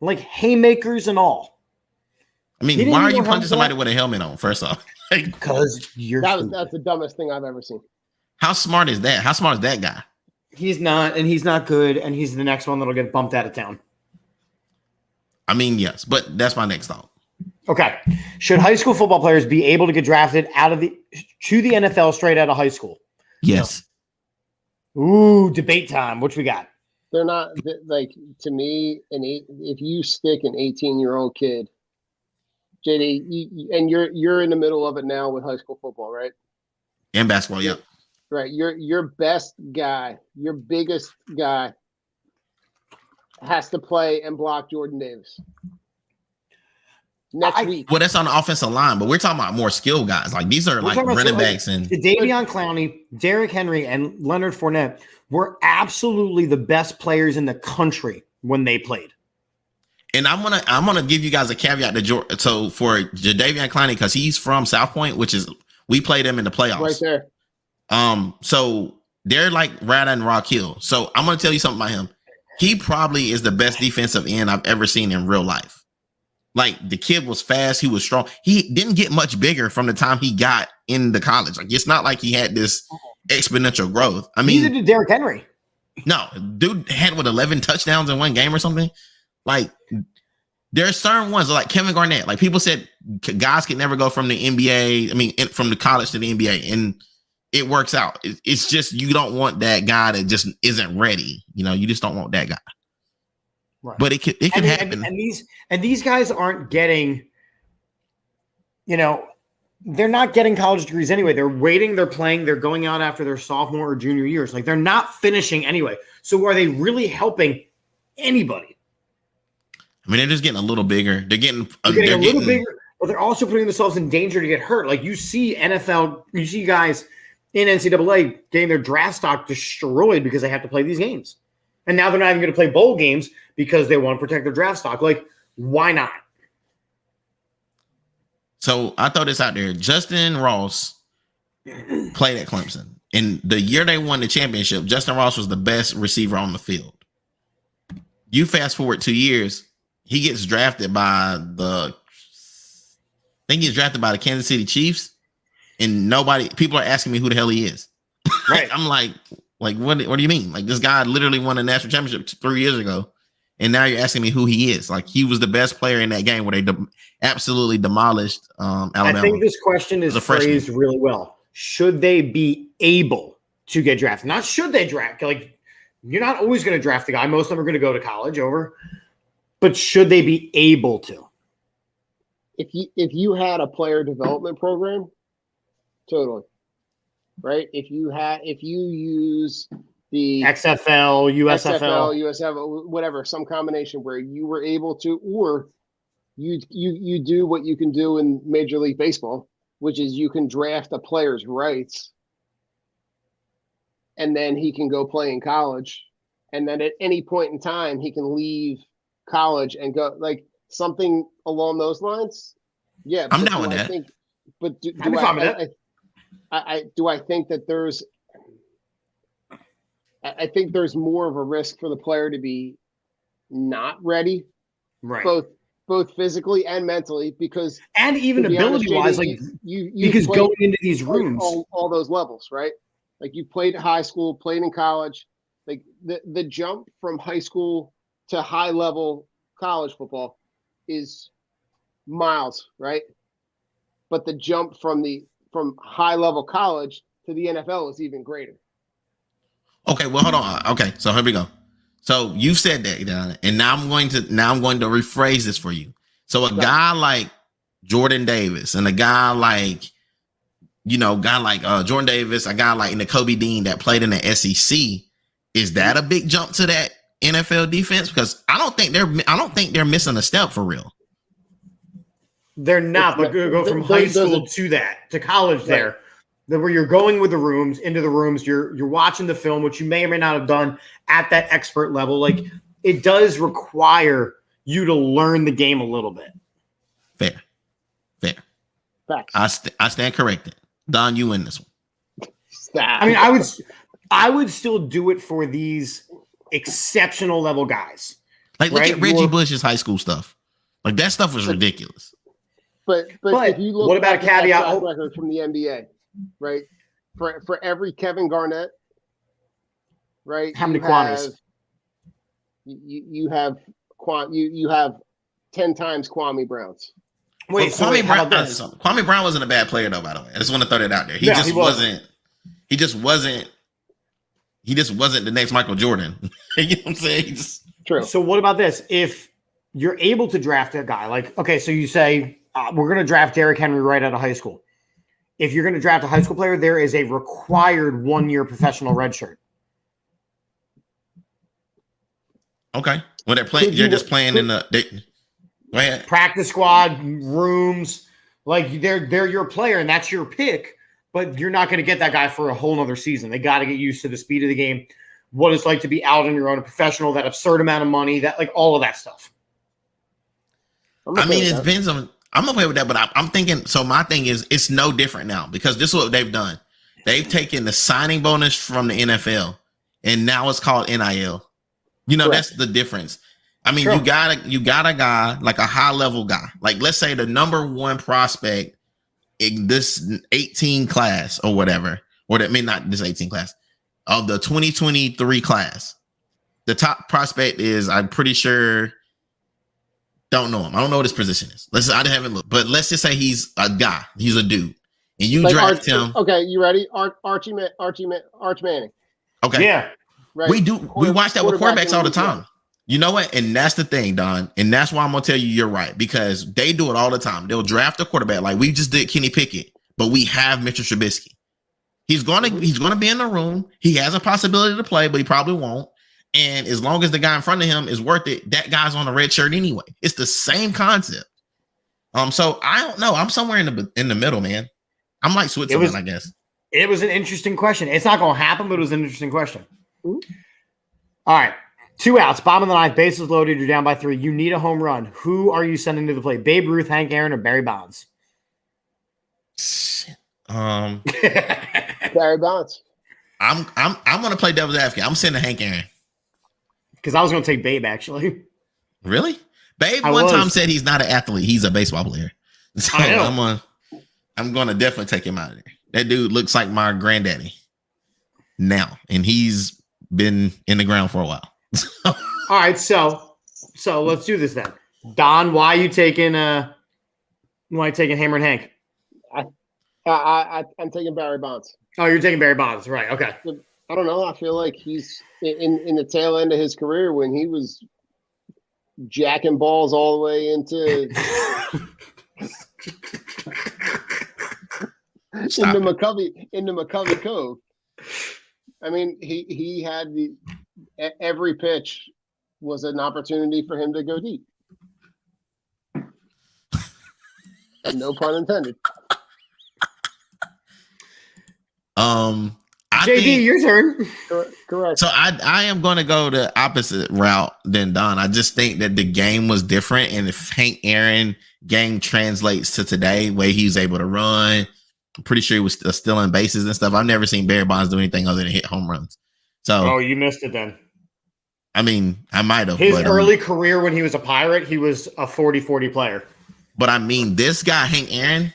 Like haymakers and all. I mean, why are you punching somebody with a helmet on, first off? Because that's the dumbest thing I've ever seen. How smart is that? How smart is that guy? He's not, and he's not good, and he's the next one that'll get bumped out of town. I mean, yes, but that's my next thought. Okay. Should high school football players be able to get drafted to the NFL straight out of high school? Yes. No. Ooh, debate time. What we got? They're not, like, to me, if you stick an 18-year-old kid, JD, and you're in the middle of it now with high school football, right? And basketball, yeah. Right. Your best guy, your biggest guy has to play and block Jordan Davis next week. Well, that's on the offensive line, but we're talking about more skilled guys. Like, these are like running backs and Davion Clowney, Derrick Henry, and Leonard Fournette were absolutely the best players in the country when they played. And I'm gonna give you guys a caveat to so for Jadeveon Clowney, because he's from South Point, which is we played him in the playoffs. Right there. So they're like Rada and Rock Hill. So I'm gonna tell you something about him. He probably is the best defensive end I've ever seen in real life. Like, the kid was fast, he was strong. He didn't get much bigger from the time he got in the college. Like, it's not like he had this exponential growth. I mean, neither did Derrick Henry. No, dude had 11 touchdowns in one game or something. Like, there's certain ones like Kevin Garnett. Like, people said guys could never go from the NBA. I mean, from the college to the NBA, and it works out. It's just you don't want that guy that just isn't ready. You know, you just don't want that guy. Right. But it can happen. And these guys aren't getting, they're not getting college degrees anyway. They're waiting, they're playing, they're going out after their sophomore or junior years. Like, they're not finishing anyway. So are they really helping anybody? I mean, they're just getting a little bigger. They're getting bigger, but they're also putting themselves in danger to get hurt. Like, you see you see guys in NCAA getting their draft stock destroyed because they have to play these games. And now they're not even going to play bowl games because they want to protect their draft stock. Like, why not? So I throw this out there. Justin Ross played at Clemson. And the year they won the championship, Justin Ross was the best receiver on the field. You fast forward 2 years, he gets drafted by the Kansas City Chiefs. And people are asking me who the hell he is. Right. I'm like, what do you mean? Like, this guy literally won a national championship 3 years ago, and now you're asking me who he is. Like, he was the best player in that game where they absolutely demolished Alabama. I think this question is phrased really well. Should they be able to get drafted? Not should they draft. Like, you're not always going to draft the guy. Most of them are going to go to college over. But should they be able to? If you had a player development program, totally. Right? If you use the XFL, USFL, whatever, some combination where you were able to, or you do what you can do in Major League Baseball, which is you can draft a player's rights, and then he can go play in college, and then at any point in time he can leave college and go, like, something along those lines. Yeah, I'm down with that. Do I think that there's I think there's more of a risk for the player to be not ready, right? Both physically and mentally, because and even ability wise, like because going into these rooms, all those levels, right? Like, you played at high school, played in college, like the jump from high school to high level college football is miles, right? But the jump from high level college to the NFL is even greater. Okay, well, hold on. Okay, so here we go. So you said that, and now I'm going to rephrase this for you. So a guy like Jordan Davis and a guy like Jordan Davis, a guy like Nakobe Dean that played in the SEC, is that a big jump to that NFL defense? Because I don't think they're missing a step for real. They're not, but go from high school to college there. Where you're going with the rooms, into the rooms, you're watching the film, which you may or may not have done at that expert level. Like, it does require you to learn the game a little bit. Fair. Facts. I stand corrected. Don, you win this one. Stop. I mean, I would still do it for these exceptional level guys. Like, look at Reggie Bush's high school stuff. Like, that stuff was ridiculous. But if you look, what about a caveat record from the NBA, right? For every Kevin Garnett, right? How many Kwames? You have 10 times Kwame Browns. Wait, Kwame Brown wasn't a bad player though, by the way. I just want to throw that out there. He just wasn't the next Michael Jordan. You know what I'm saying? True. So what about this? If you're able to draft a guy, like, okay, so you say we're going to draft Derrick Henry right out of high school. If you're going to draft a high school player, there is a required 1-year professional red shirt. Okay. Well, they're just playing in the go ahead. Practice squad, rooms, like they're your player and that's your pick, but you're not going to get that guy for a whole nother season. They got to get used to the speed of the game, what it's like to be out on your own, a professional, that absurd amount of money, that like all of that stuff. I mean, it depends on. I'm okay with that, but I'm thinking. So my thing is, it's no different now because this is what they've done. They've taken the signing bonus from the NFL, and now it's called NIL. You know, that's the difference. I mean, you got a guy, like a high level guy, like let's say the number one prospect in this 18 class or whatever, or that may not this 18 class of the 2023 class. The top prospect is, I'm pretty sure. Don't know him. I don't know what his position is. I haven't looked, but let's just say he's a guy. He's a dude, and you like draft him. Okay, you ready? Arch Manning. Okay, yeah, right. We watch that with quarterbacks all the time. You know what? And that's the thing, Don. And that's why I'm gonna tell you you're right because they do it all the time. They'll draft a quarterback like we just did Kenny Pickett, but we have Mitchell Trubisky. He's gonna be in the room. He has a possibility to play, but he probably won't. And as long as the guy in front of him is worth it, that guy's on a red shirt anyway. It's the same concept. So I don't know. I'm somewhere in the middle, man. I'm like Switzerland, I guess. It was an interesting question. It's not going to happen, but it was an interesting question. All right. 2 outs, bottom of the ninth, bases loaded. You're down by 3. You need a home run. Who are you sending to the plate? Babe Ruth, Hank Aaron, or Barry Bonds? Barry Bonds. I'm going to play devil's advocate. I'm sending Hank Aaron. Because I was going to take Babe, actually. Really? Babe time said he's not an athlete. He's a baseball player. So I'm going to definitely take him out of there. That dude looks like my granddaddy now. And he's been in the ground for a while. All right. So let's do this then. Don, why are you taking Hammer and Hank? I'm taking Barry Bonds. Oh, you're taking Barry Bonds. Right. Okay. I don't know. I feel like he's in the tail end of his career when he was jacking balls all the way into into McCovey Cove. I mean, he had every pitch was an opportunity for him to go deep. No pun intended. JD, your turn. Correct. So I am going to go the opposite route than Don. I just think that the game was different, and if Hank Aaron game translates to today, way he was able to run, I'm pretty sure he was still in bases and stuff. I've never seen Barry Bonds do anything other than hit home runs. So, you missed it then. I mean, I might have. His early career when he was a Pirate, he was a 40-40 player. But I mean, this guy, Hank Aaron,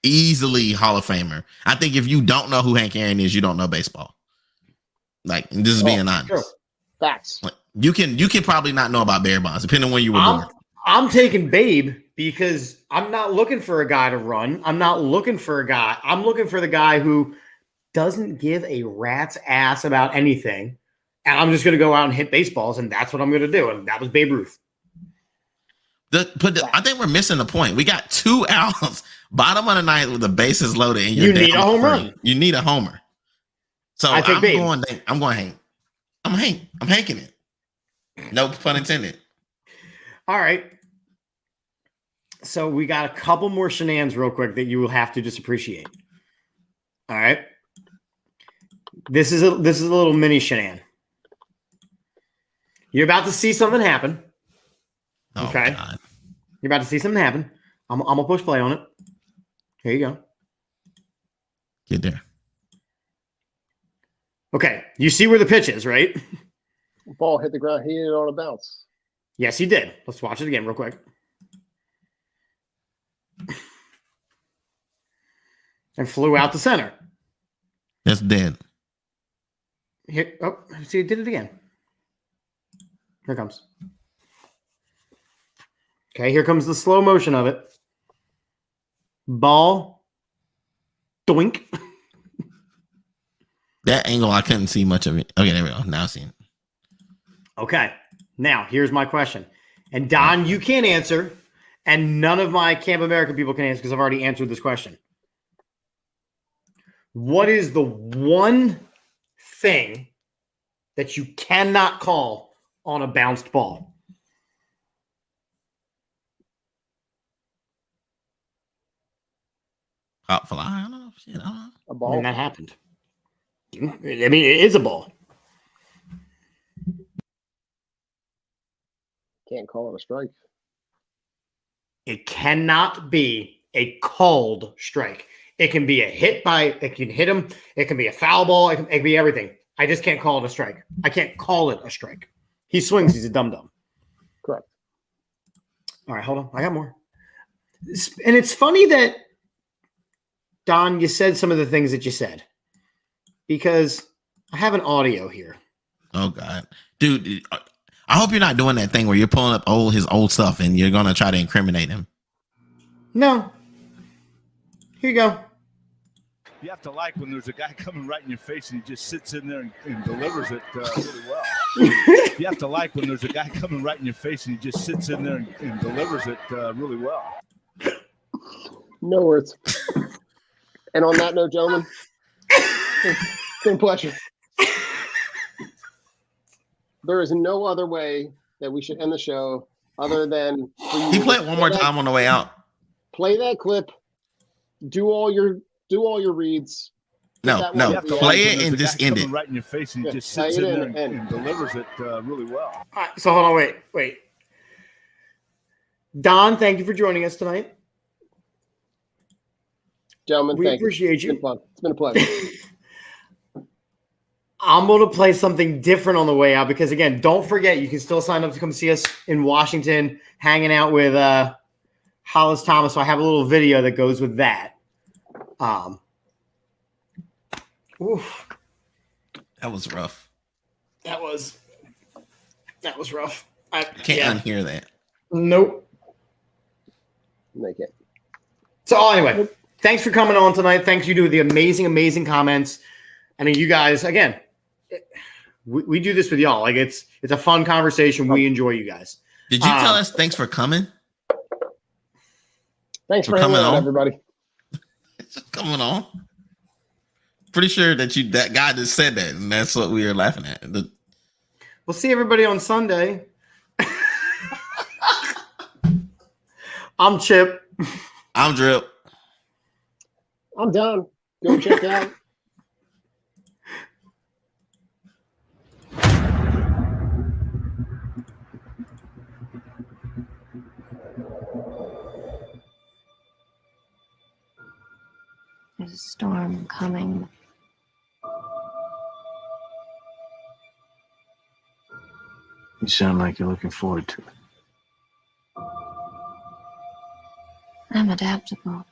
easily Hall of Famer. I think if you don't know who Hank Aaron is, you don't know baseball. Like, this is being honest. True. Facts. Like, you can probably not know about Barry Bonds, depending on when you were born. I'm taking Babe because I'm not looking for a guy to run. I'm not looking for a guy. I'm looking for the guy who doesn't give a rat's ass about anything. And I'm just going to go out and hit baseballs, and that's what I'm going to do. And that was Babe Ruth. I think we're missing the point. We got 2 outs, bottom of the ninth with the bases loaded, and you need a home run. You need a homer. So I'm going Hank. I'm hanking it. No pun intended. All right. So we got a couple more shenanigans real quick that you will have to just appreciate. All right. This is a little mini shenan. You're about to see something happen. Oh, okay. God. You're about to see something happen. I'm gonna push play on it. Here you go. Get there. Okay. You see where the pitch is, right? Ball hit the ground. He hit it on a bounce. Yes, he did. Let's watch it again real quick. And flew out the center. That's dead. Here, oh, see, it did it again. Here it comes. Okay, here comes the slow motion of it. Ball. Doink. That angle, I couldn't see much of it. Okay, there we go. Now I see it. Okay, now here's my question. And Don, you can't answer, and none of my Camp America people can answer because I've already answered this question. What is the one thing that you cannot call on a bounced ball? Pop fly. I don't know. Shit, I don't know. A ball. And that happened. I mean, it is a ball. Can't call it a strike. It cannot be a called strike. It can be a hit by, it can hit him. It can be a foul ball. It can be everything. I just can't call it a strike. I can't call it a strike. He swings. He's a dum-dum. Correct. All right, hold on. I got more. And it's funny that, Don, you said some of the things that you said because I have an audio here. Oh, God. Dude, I hope you're not doing that thing where you're pulling up his old stuff and you're going to try to incriminate him. No. Here you go. You have to like when there's a guy coming right in your face and he just sits in there and delivers it really well. You have to like when there's a guy coming right in your face and he just sits in there and delivers it really well. No words. And on that note, gentlemen, it's been a pleasure. There is no other way that we should end the show other than you play it one more time on the way out. Play that clip. Do all your reads. No. Play it and just end it. Right in your face and he just sits in there and delivers it really well. All right, so hold on, wait. Don, thank you for joining us tonight. Gentlemen, we appreciate you. It's been fun. It's been a pleasure. I'm going to play something different on the way out because, again, don't forget, you can still sign up to come see us in Washington, hanging out with Hollis Thomas. So I have a little video that goes with that. Oof. That was rough. That was rough. I can't unhear that. Nope. Make it. So anyway, thanks for coming on tonight. Thanks you to the amazing comments. I mean, you guys, again, we do this with y'all. Like it's a fun conversation. We enjoy you guys. Did you tell us thanks for coming? Thanks for coming on, everybody. Coming on. Pretty sure that guy just said that, and that's what we were laughing at. We'll see everybody on Sunday. I'm Chip. I'm Drip. I'm Don. Go check out. There's a storm coming. You sound like you're looking forward to it. I'm adaptable.